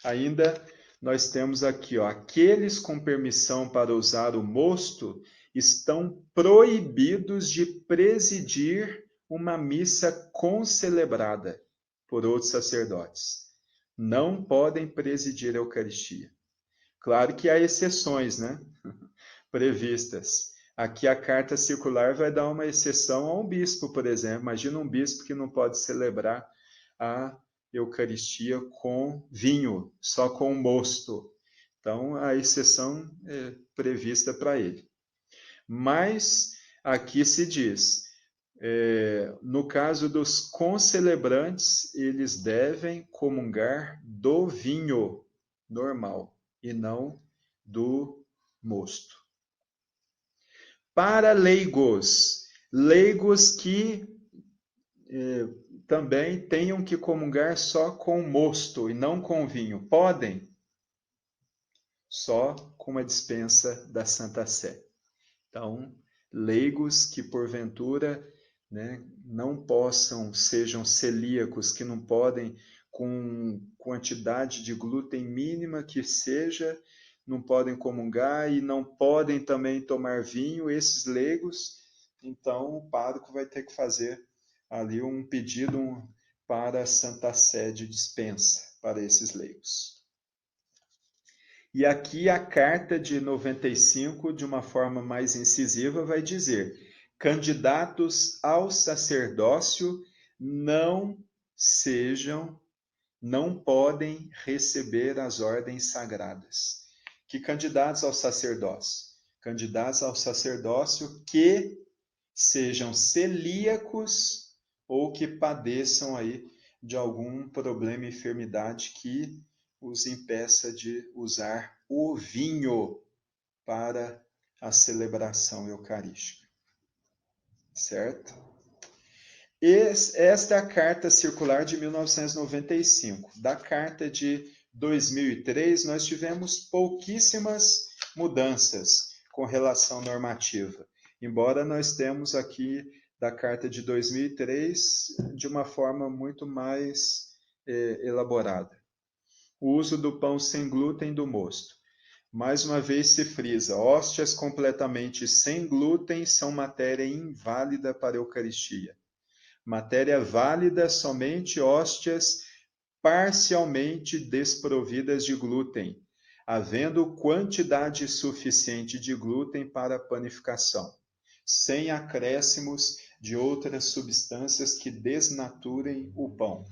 Ainda nós temos aqui, ó, aqueles com permissão para usar o mosto estão proibidos de presidir uma missa concelebrada por outros sacerdotes. Não podem presidir a Eucaristia. Claro que há exceções, né? Previstas. Aqui a carta circular vai dar uma exceção a um bispo, por exemplo. Imagina um bispo que não pode celebrar a Eucaristia com vinho, só com mosto. Então, a exceção é prevista para ele. Mas aqui se diz, no caso dos concelebrantes, eles devem comungar do vinho normal e não do mosto. Para leigos que também tenham que comungar só com mosto e não com vinho, podem? Só com a dispensa da Santa Sé. Então, leigos que porventura, né, não possam, sejam celíacos, que não podem, com quantidade de glúten mínima que seja, não podem comungar e não podem também tomar vinho, esses leigos, então o pároco vai ter que fazer ali um pedido para a Santa Sé de dispensa para esses leigos. E aqui a carta de 95, de uma forma mais incisiva, vai dizer: candidatos ao sacerdócio não podem receber as ordens sagradas. Que candidatos ao sacerdócio? Candidatos ao sacerdócio que sejam celíacos ou que padeçam aí de algum problema e enfermidade que os impeça de usar o vinho para a celebração eucarística. Certo? Esta é a carta circular de 1995. Da carta de 2003, nós tivemos pouquíssimas mudanças com relação normativa, embora nós temos aqui da carta de 2003 de uma forma muito mais elaborada. O uso do pão sem glúten do mosto. Mais uma vez se frisa, hóstias completamente sem glúten são matéria inválida para a Eucaristia. Matéria válida somente hóstias parcialmente desprovidas de glúten, havendo quantidade suficiente de glúten para a panificação, sem acréscimos de outras substâncias que desnaturem o pão.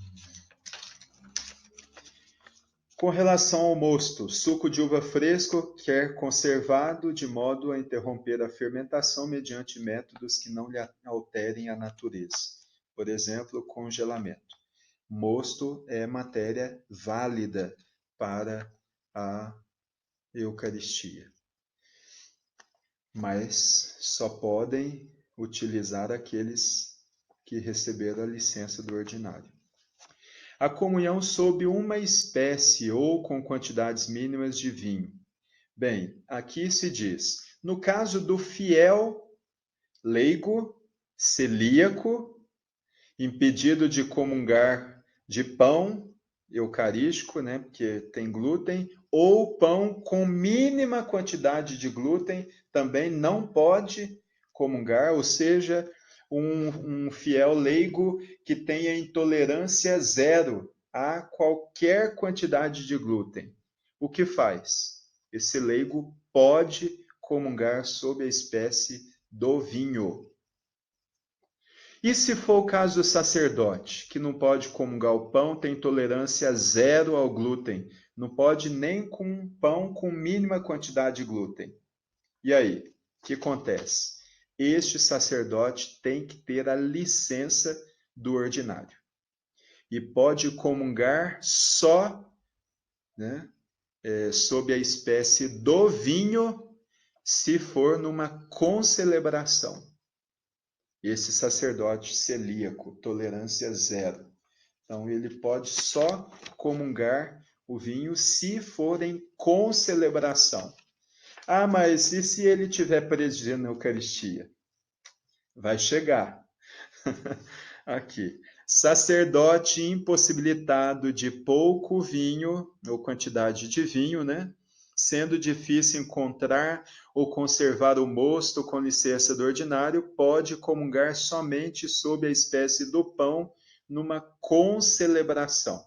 Com relação ao mosto, suco de uva fresco, quer conservado de modo a interromper a fermentação mediante métodos que não lhe alterem a natureza. Por exemplo, congelamento. Mosto é matéria válida para a Eucaristia. Mas só podem utilizar aqueles que receberam a licença do ordinário. A comunhão sob uma espécie ou com quantidades mínimas de vinho. Bem, aqui se diz, no caso do fiel leigo, celíaco, impedido de comungar de pão eucarístico, né, porque tem glúten, ou pão com mínima quantidade de glúten, também não pode comungar, ou seja, um fiel leigo que tenha intolerância zero a qualquer quantidade de glúten. O que faz? Esse leigo pode comungar sob a espécie do vinho. E se for o caso do sacerdote, que não pode comungar o pão, tem intolerância zero ao glúten, não pode nem com pão com mínima quantidade de glúten. E aí, o que acontece? Este sacerdote tem que ter a licença do ordinário. E pode comungar só, né, sob a espécie do vinho, se for numa concelebração. Esse sacerdote celíaco, tolerância zero. Então, ele pode só comungar o vinho se forem com celebração. Ah, mas e se ele estiver presidindo na Eucaristia? Vai chegar. Aqui. Sacerdote impossibilitado de pouco vinho, ou quantidade de vinho, né? Sendo difícil encontrar ou conservar o mosto com licença do ordinário, pode comungar somente sob a espécie do pão numa concelebração.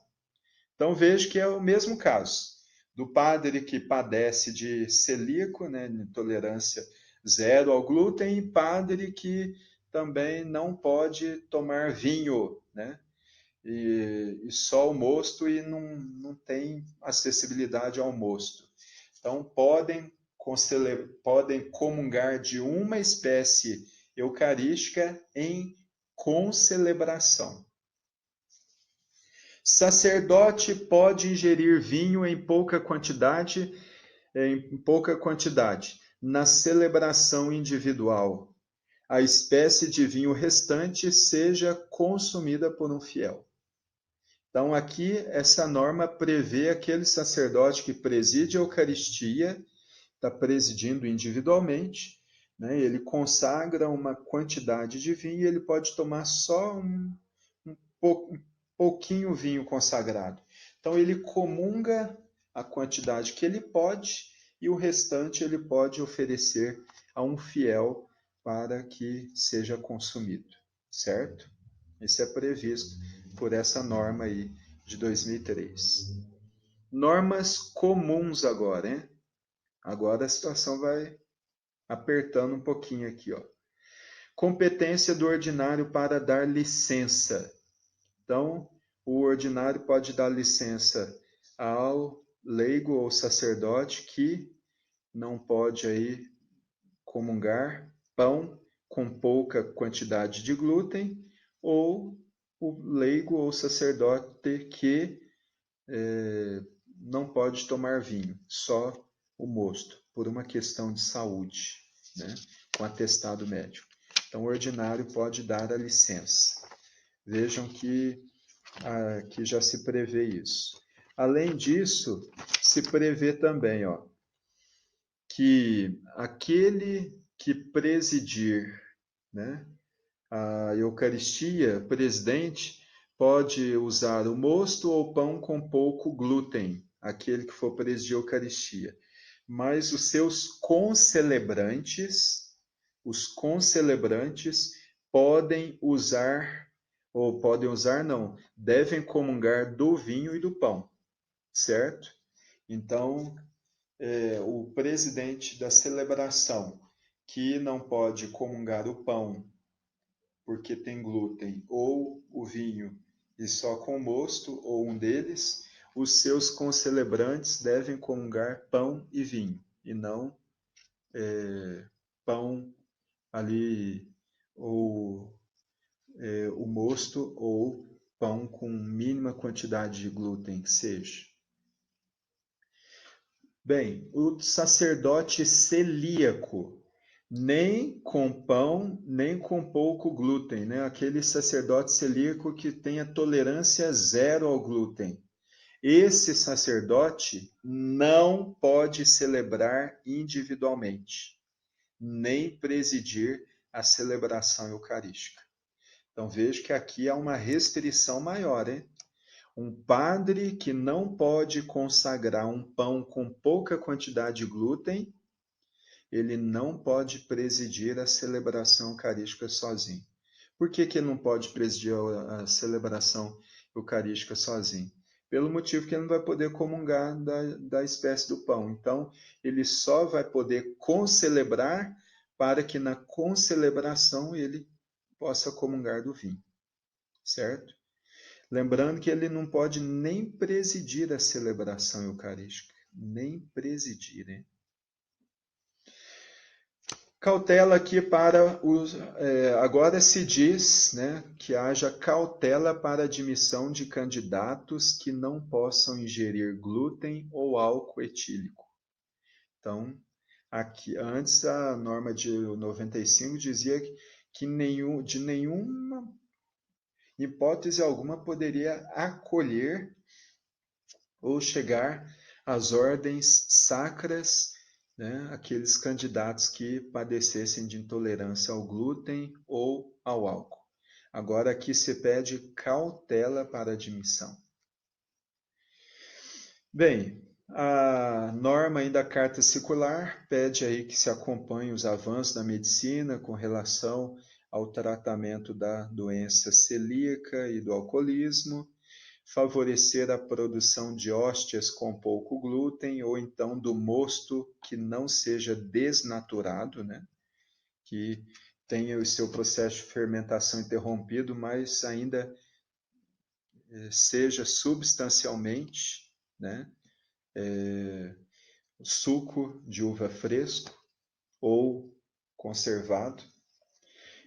Então vejo que é o mesmo caso do padre que padece de celíaco, né, intolerância zero ao glúten, e padre que também não pode tomar vinho, né, e só o mosto e não tem acessibilidade ao mosto. Então podem comungar de uma espécie eucarística em concelebração. Sacerdote pode ingerir vinho em pouca quantidade, na celebração individual. A espécie de vinho restante seja consumida por um fiel. Então, aqui, essa norma prevê aquele sacerdote que preside a Eucaristia, está presidindo individualmente, né? Ele consagra uma quantidade de vinho e ele pode tomar só um pouquinho vinho consagrado. Então, ele comunga a quantidade que ele pode e o restante ele pode oferecer a um fiel para que seja consumido, certo? Isso é previsto por essa norma aí de 2003. Normas comuns agora, hein? Agora a situação vai apertando um pouquinho aqui, ó. Competência do ordinário para dar licença. Então, o ordinário pode dar licença ao leigo ou sacerdote que não pode aí comungar pão com pouca quantidade de glúten, ou o leigo ou sacerdote que não pode tomar vinho, só o mosto, por uma questão de saúde, né, com atestado médico. Então, o ordinário pode dar a licença. Vejam que aqui já se prevê isso. Além disso, se prevê também, ó, que aquele que presidir, né, a Eucaristia, presidente, pode usar o mosto ou pão com pouco glúten, aquele que for presidir a Eucaristia. Mas os seus concelebrantes, podem usar, ou podem usar não, devem comungar do vinho e do pão, certo? Então, o presidente da celebração que não pode comungar o pão porque tem glúten, ou o vinho e só com mosto, ou um deles, os seus concelebrantes devem comungar pão e vinho, e não pão ali, ou o mosto, ou pão com mínima quantidade de glúten que seja. Bem, o sacerdote celíaco, nem com pão, nem com pouco glúten, né? Aquele sacerdote celíaco que tenha tolerância zero ao glúten. Esse sacerdote não pode celebrar individualmente, nem presidir a celebração eucarística. Então vejo que aqui há uma restrição maior, hein? Um padre que não pode consagrar um pão com pouca quantidade de glúten, ele não pode presidir a celebração eucarística sozinho. Por que ele não pode presidir a celebração eucarística sozinho? Pelo motivo que ele não vai poder comungar da espécie do pão. Então, ele só vai poder concelebrar para que na concelebração ele possa comungar do vinho. Certo? Lembrando que ele não pode nem presidir a celebração eucarística. Nem presidir, né? Cautela aqui para os. Agora se diz, né, que haja cautela para admissão de candidatos que não possam ingerir glúten ou álcool etílico. Então, aqui, antes a norma de 95 dizia que de nenhuma em hipótese alguma, poderia acolher ou chegar às ordens sacras, né, aqueles candidatos que padecessem de intolerância ao glúten ou ao álcool. Agora aqui se pede cautela para admissão. Bem, a norma aí da carta circular pede aí que se acompanhe os avanços da medicina com relação ao tratamento da doença celíaca e do alcoolismo, favorecer a produção de hóstias com pouco glúten ou então do mosto que não seja desnaturado, né? Que tenha o seu processo de fermentação interrompido, mas ainda seja substancialmente, né? Suco de uva fresco ou conservado.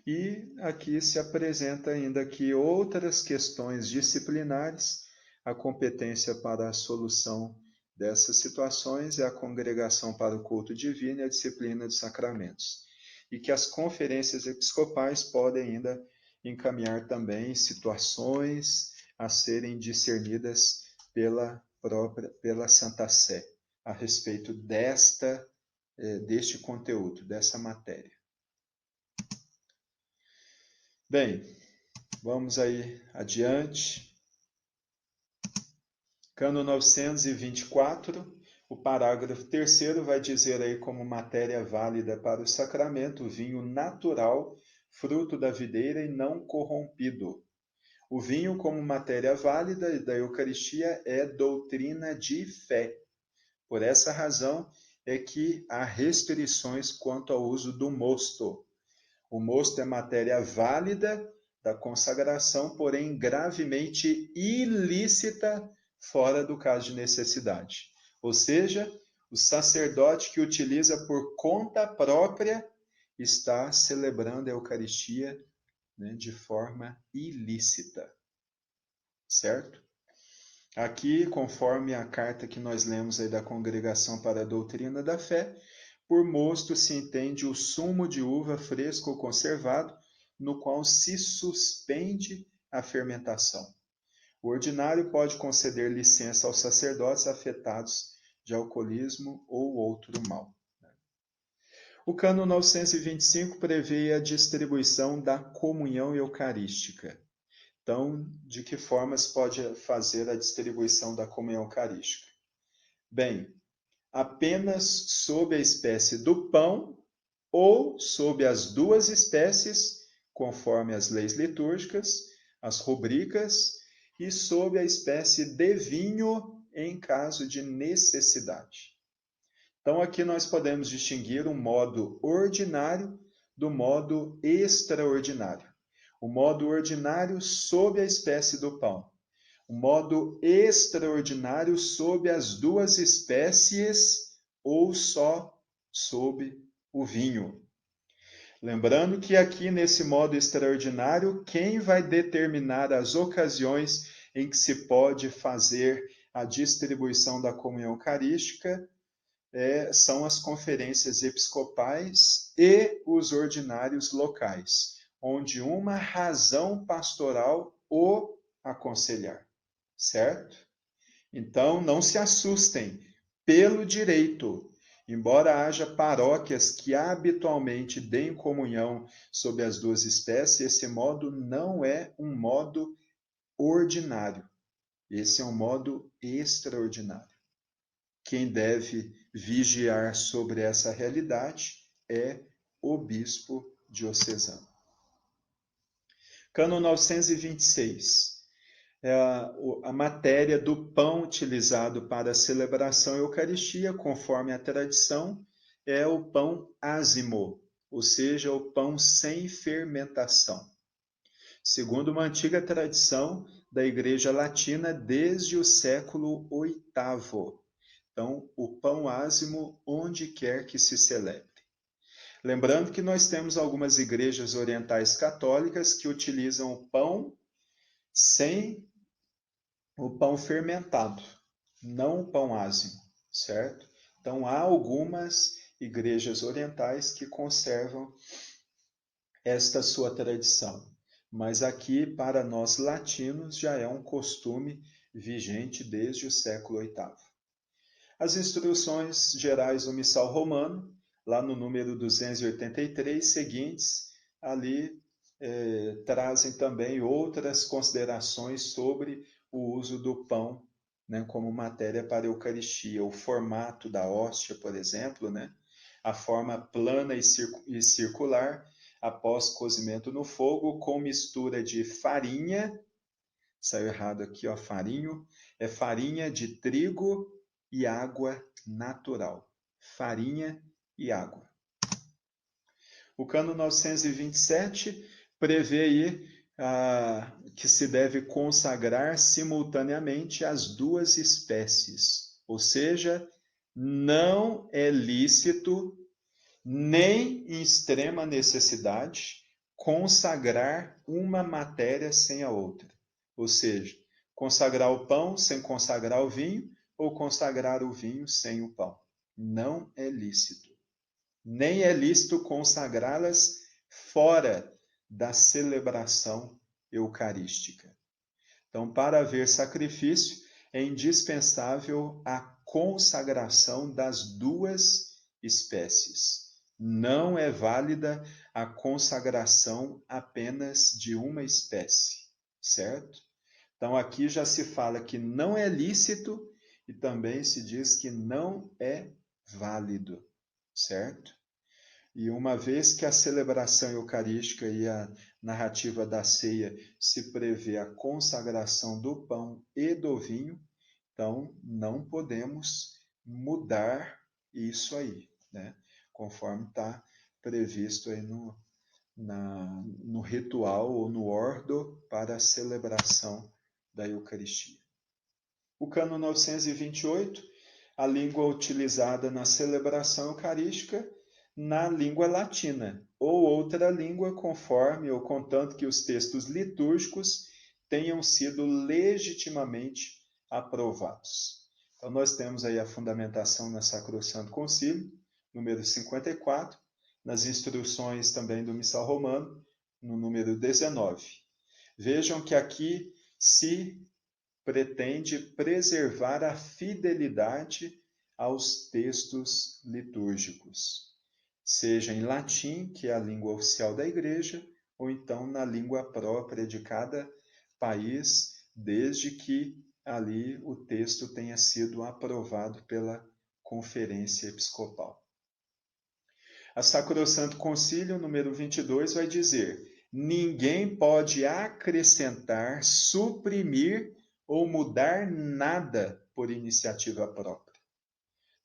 E aqui se apresenta ainda que outras questões disciplinares, a competência para a solução dessas situações é a congregação para o culto divino e a disciplina dos sacramentos. E que as conferências episcopais podem ainda encaminhar também situações a serem discernidas pela Santa Sé a respeito deste conteúdo, dessa matéria. Bem, vamos aí adiante. Cano 924, o parágrafo 3º vai dizer aí como matéria válida para o sacramento, vinho natural, fruto da videira e não corrompido. O vinho como matéria válida da Eucaristia é doutrina de fé. Por essa razão é que há restrições quanto ao uso do mosto. O mosto é matéria válida da consagração, porém gravemente ilícita fora do caso de necessidade. Ou seja, o sacerdote que utiliza por conta própria está celebrando a Eucaristia, né, de forma ilícita. Certo? Aqui, conforme a carta que nós lemos aí da Congregação para a Doutrina da Fé, por mosto se entende o sumo de uva fresco ou conservado, no qual se suspende a fermentação. O ordinário pode conceder licença aos sacerdotes afetados de alcoolismo ou outro mal. O Cânon 925 prevê a distribuição da comunhão eucarística. Então, de que formas pode fazer a distribuição da comunhão eucarística? Bem, apenas sob a espécie do pão ou sob as duas espécies, conforme as leis litúrgicas, as rubricas, e sob a espécie de vinho em caso de necessidade. Então, aqui nós podemos distinguir o modo ordinário do modo extraordinário. O modo ordinário sob a espécie do pão. O modo extraordinário sob as duas espécies ou só sob o vinho. Lembrando que aqui nesse modo extraordinário, quem vai determinar as ocasiões em que se pode fazer a distribuição da comunhão eucarística são as conferências episcopais e os ordinários locais, onde uma razão pastoral o aconselhar, certo? Então, não se assustem, pelo direito, embora haja paróquias que habitualmente deem comunhão sob as duas espécies, esse modo não é um modo ordinário, esse é um modo extraordinário. Quem deve vigiar sobre essa realidade é o bispo diocesano. Cânon 926. A matéria do pão utilizado para a celebração e Eucaristia, conforme a tradição, é o pão ázimo, ou seja, o pão sem fermentação. Segundo uma antiga tradição da Igreja Latina desde o século VIII. Então, o pão ázimo onde quer que se celebre. Lembrando que nós temos algumas igrejas orientais católicas que utilizam o pão sem o pão fermentado, não o pão ázimo, certo? Então, há algumas igrejas orientais que conservam esta sua tradição. mas aqui, para nós latinos, já é um costume vigente desde o século VIII. As instruções gerais do Missal Romano, lá no número 283 seguintes, ali trazem também outras considerações sobre o uso do pão, né, como matéria para a Eucaristia, o formato da hóstia, por exemplo, né, a forma plana e circular, após cozimento no fogo, com mistura de farinha, saiu errado aqui, ó, farinho, é farinha de trigo e água natural. Farinha e água. O cano 927 prevê aí que se deve consagrar simultaneamente as duas espécies, ou seja, não é lícito, nem em extrema necessidade, consagrar uma matéria sem a outra. Ou seja, consagrar o pão sem consagrar o vinho, ou consagrar o vinho sem o pão. Não é lícito. Nem é lícito consagrá-las fora da celebração eucarística. Então, para haver sacrifício, é indispensável a consagração das duas espécies. Não é válida a consagração apenas de uma espécie, certo? Então, aqui já se fala que não é lícito e também se diz que não é válido, certo? E uma vez que a celebração eucarística e a narrativa da ceia se prevê a consagração do pão e do vinho, então não podemos mudar isso aí, né? Conforme está previsto aí no ritual ou no ordo para a celebração da Eucaristia. O cano 928, a língua utilizada na celebração eucarística, na língua latina, ou outra língua, conforme ou contanto que os textos litúrgicos tenham sido legitimamente aprovados. Então, nós temos aí a fundamentação na Sacrosanto Concílio, número 54, nas instruções também do Missal Romano, no número 19. Vejam que aqui se pretende preservar a fidelidade aos textos litúrgicos, seja em latim, que é a língua oficial da Igreja, ou então na língua própria de cada país, desde que ali o texto tenha sido aprovado pela Conferência Episcopal. A Sacrosanto Concílio, número 22, vai dizer: ninguém pode acrescentar, suprimir ou mudar nada por iniciativa própria.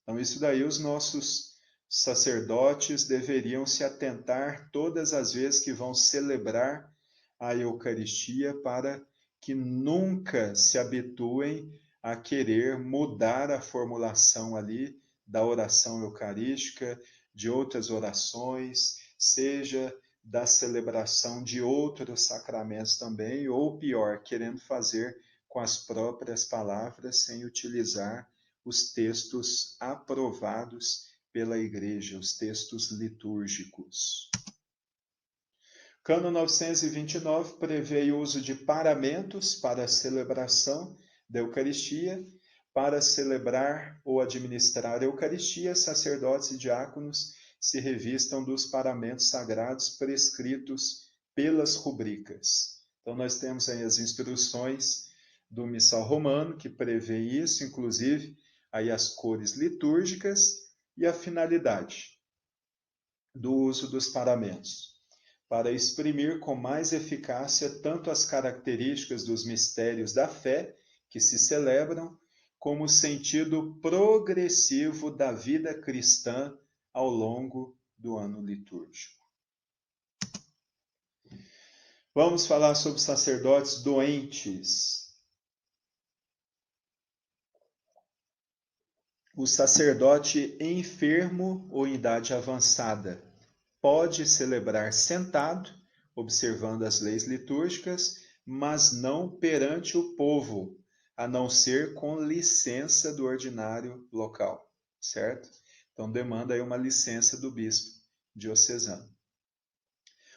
Então, isso daí os nossos sacerdotes deveriam se atentar todas as vezes que vão celebrar a Eucaristia, para que nunca se habituem a querer mudar a formulação ali da oração eucarística, de outras orações, seja da celebração de outros sacramentos também, ou pior, querendo fazer com as próprias palavras, sem utilizar os textos aprovados pela Igreja, os textos litúrgicos. Cano 929 prevê o uso de paramentos para a celebração da Eucaristia. Para celebrar ou administrar a Eucaristia, sacerdotes e diáconos se revistam dos paramentos sagrados prescritos pelas rubricas. Então, nós temos aí as instruções do Missal Romano, que prevê isso, inclusive aí as cores litúrgicas e a finalidade do uso dos paramentos, para exprimir com mais eficácia tanto as características dos mistérios da fé que se celebram, como o sentido progressivo da vida cristã ao longo do ano litúrgico. Vamos falar sobre sacerdotes doentes. O sacerdote enfermo ou em idade avançada pode celebrar sentado, observando as leis litúrgicas, mas não perante o povo, a não ser com licença do ordinário local, certo? Então demanda aí uma licença do bispo diocesano.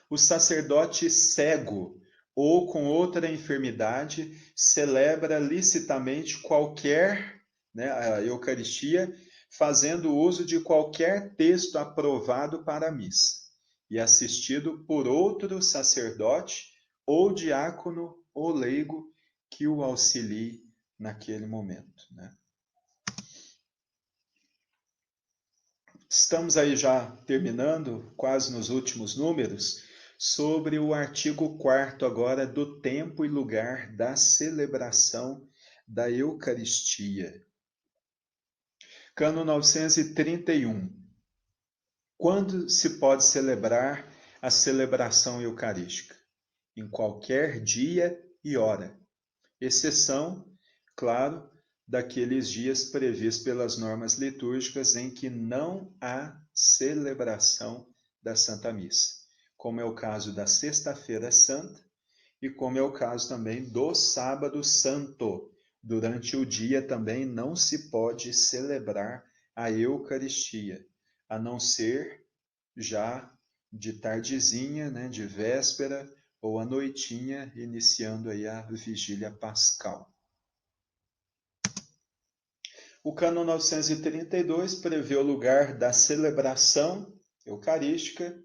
O sacerdote cego ou com outra enfermidade, celebra licitamente qualquer, né, a Eucaristia, fazendo uso de qualquer texto aprovado para a missa, e assistido por outro sacerdote, ou diácono, ou leigo, que o auxilie naquele momento, né? Estamos aí já terminando, quase nos últimos números, sobre o artigo 4º agora do tempo e lugar da celebração da Eucaristia. Cano 931. Quando se pode celebrar a celebração eucarística? Em qualquer dia e hora. Exceção, claro, daqueles dias previstos pelas normas litúrgicas em que não há celebração da Santa Missa, como é o caso da Sexta-feira Santa e como é o caso também do Sábado Santo. Durante o dia também não se pode celebrar a Eucaristia, a não ser já de tardezinha, né, de véspera, ou à noitinha, iniciando aí a vigília pascal. O cânon 932 prevê o lugar da celebração eucarística.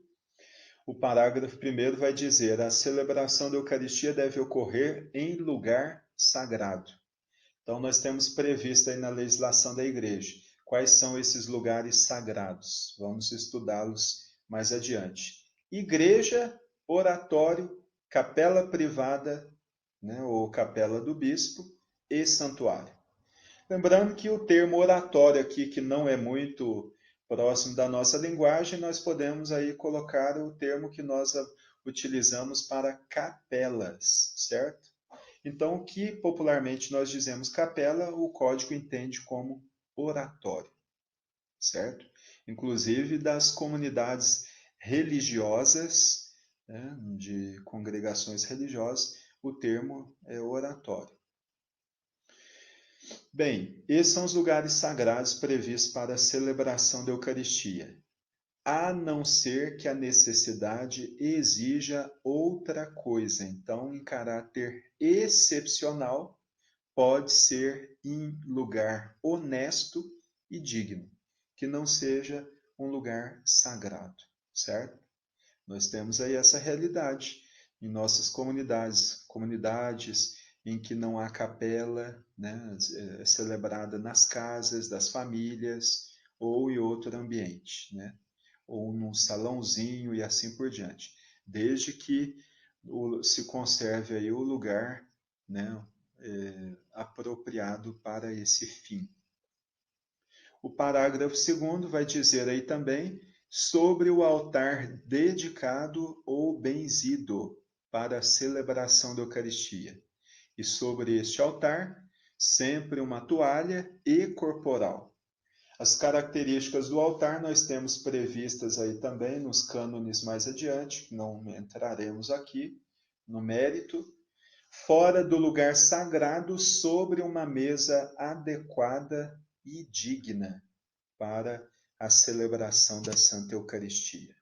O parágrafo 1º vai dizer: a celebração da Eucaristia deve ocorrer em lugar sagrado. Então, nós temos previsto aí na legislação da Igreja quais são esses lugares sagrados. Vamos estudá-los mais adiante. Igreja, oratório, capela privada, né, ou capela do bispo, e santuário. Lembrando que o termo oratório aqui, que não é muito próximo da nossa linguagem, nós podemos aí colocar o termo que nós utilizamos para capelas, certo? Então, o que popularmente nós dizemos capela, o código entende como oratório, certo? Inclusive das comunidades religiosas, né, de congregações religiosas, o termo é oratório. Bem, esses são os lugares sagrados previstos para a celebração da Eucaristia, a não ser que a necessidade exija outra coisa. Então, em caráter excepcional, pode ser em lugar honesto e digno, que não seja um lugar sagrado, certo? Nós temos aí essa realidade em nossas comunidades em que não há capela, né, é celebrada nas casas das famílias ou em outro ambiente, né, ou num salãozinho e assim por diante, desde que se conserve aí o lugar, né, apropriado para esse fim. O parágrafo 2º vai dizer aí também sobre o altar dedicado ou benzido para a celebração da Eucaristia. E sobre este altar, sempre uma toalha e corporal. As características do altar nós temos previstas aí também nos cânones mais adiante, não entraremos aqui no mérito. Fora do lugar sagrado, sobre uma mesa adequada e digna para a celebração da Santa Eucaristia.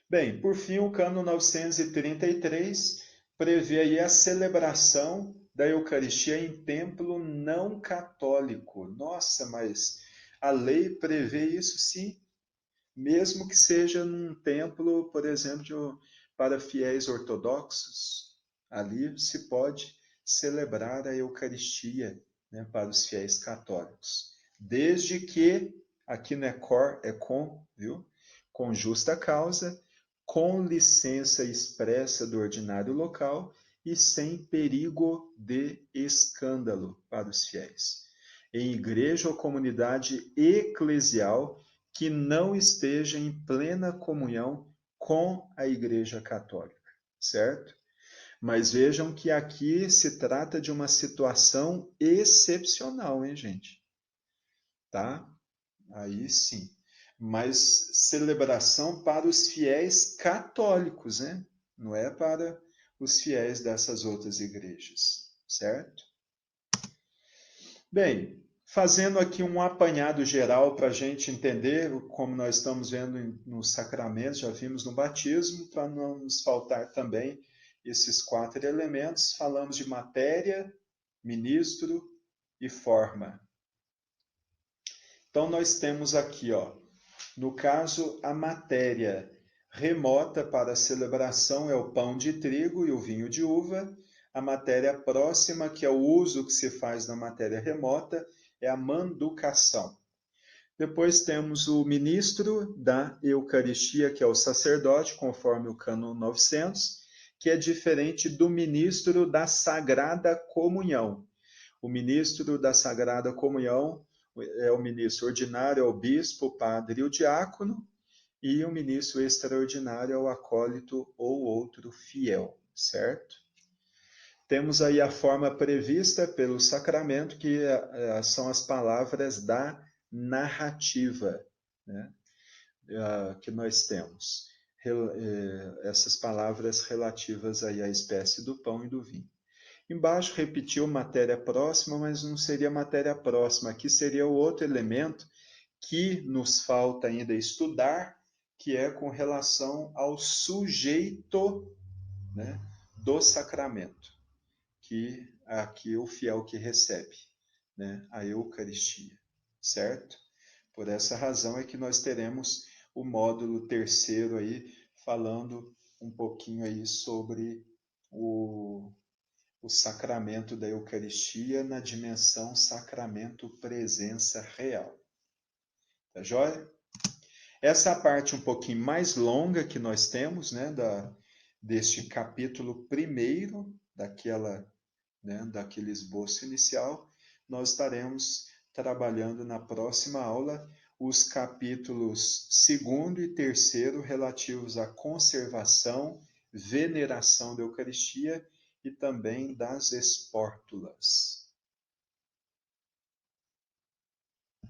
Bem, por fim, o cânon 933 prevê aí a celebração da Eucaristia em templo não católico. Nossa, mas a lei prevê isso sim, mesmo que seja num templo, por exemplo, para fiéis ortodoxos. Ali se pode celebrar a Eucaristia, né, para os fiéis católicos. Desde que, aqui não é cor, é com, viu? Com justa causa, com licença expressa do ordinário local e sem perigo de escândalo para os fiéis. Em igreja ou comunidade eclesial que não esteja em plena comunhão com a Igreja Católica, certo? Mas vejam que aqui se trata de uma situação excepcional, hein, gente? Tá? Aí sim. Mas celebração para os fiéis católicos, né? Não é para os fiéis dessas outras igrejas, certo? Bem, fazendo aqui um apanhado geral para a gente entender como nós estamos vendo nos sacramentos, já vimos no batismo, para não nos faltar também esses 4 elementos, falamos de matéria, ministro e forma. Então, nós temos aqui, ó, no caso, a matéria remota para a celebração é o pão de trigo e o vinho de uva. A matéria próxima, que é o uso que se faz da matéria remota, é a manducação. Depois temos o ministro da Eucaristia, que é o sacerdote, conforme o cânon 900, que é diferente do ministro da Sagrada Comunhão. O ministro da Sagrada Comunhão é o ministro ordinário, é o bispo, o padre e o diácono, e o ministro extraordinário é o acólito ou outro fiel, certo? Temos aí a forma prevista pelo sacramento, que são as palavras da narrativa, né? Que nós temos. Essas palavras relativas aí à espécie do pão e do vinho. Embaixo repetiu matéria próxima, mas não seria matéria próxima. Aqui seria o outro elemento que nos falta ainda estudar, que é com relação ao sujeito, né, do sacramento, que aqui é o fiel que recebe, né, a Eucaristia, certo? Por essa razão é que nós teremos o módulo 3º aí, falando um pouquinho aí sobre o sacramento da Eucaristia na dimensão sacramento presença real. Tá joia? Essa é a parte um pouquinho mais longa que nós temos, né, deste capítulo 1º, daquele esboço inicial. Nós estaremos trabalhando na próxima aula os capítulos 2º e 3º relativos à conservação, veneração da Eucaristia e também das espórtulas.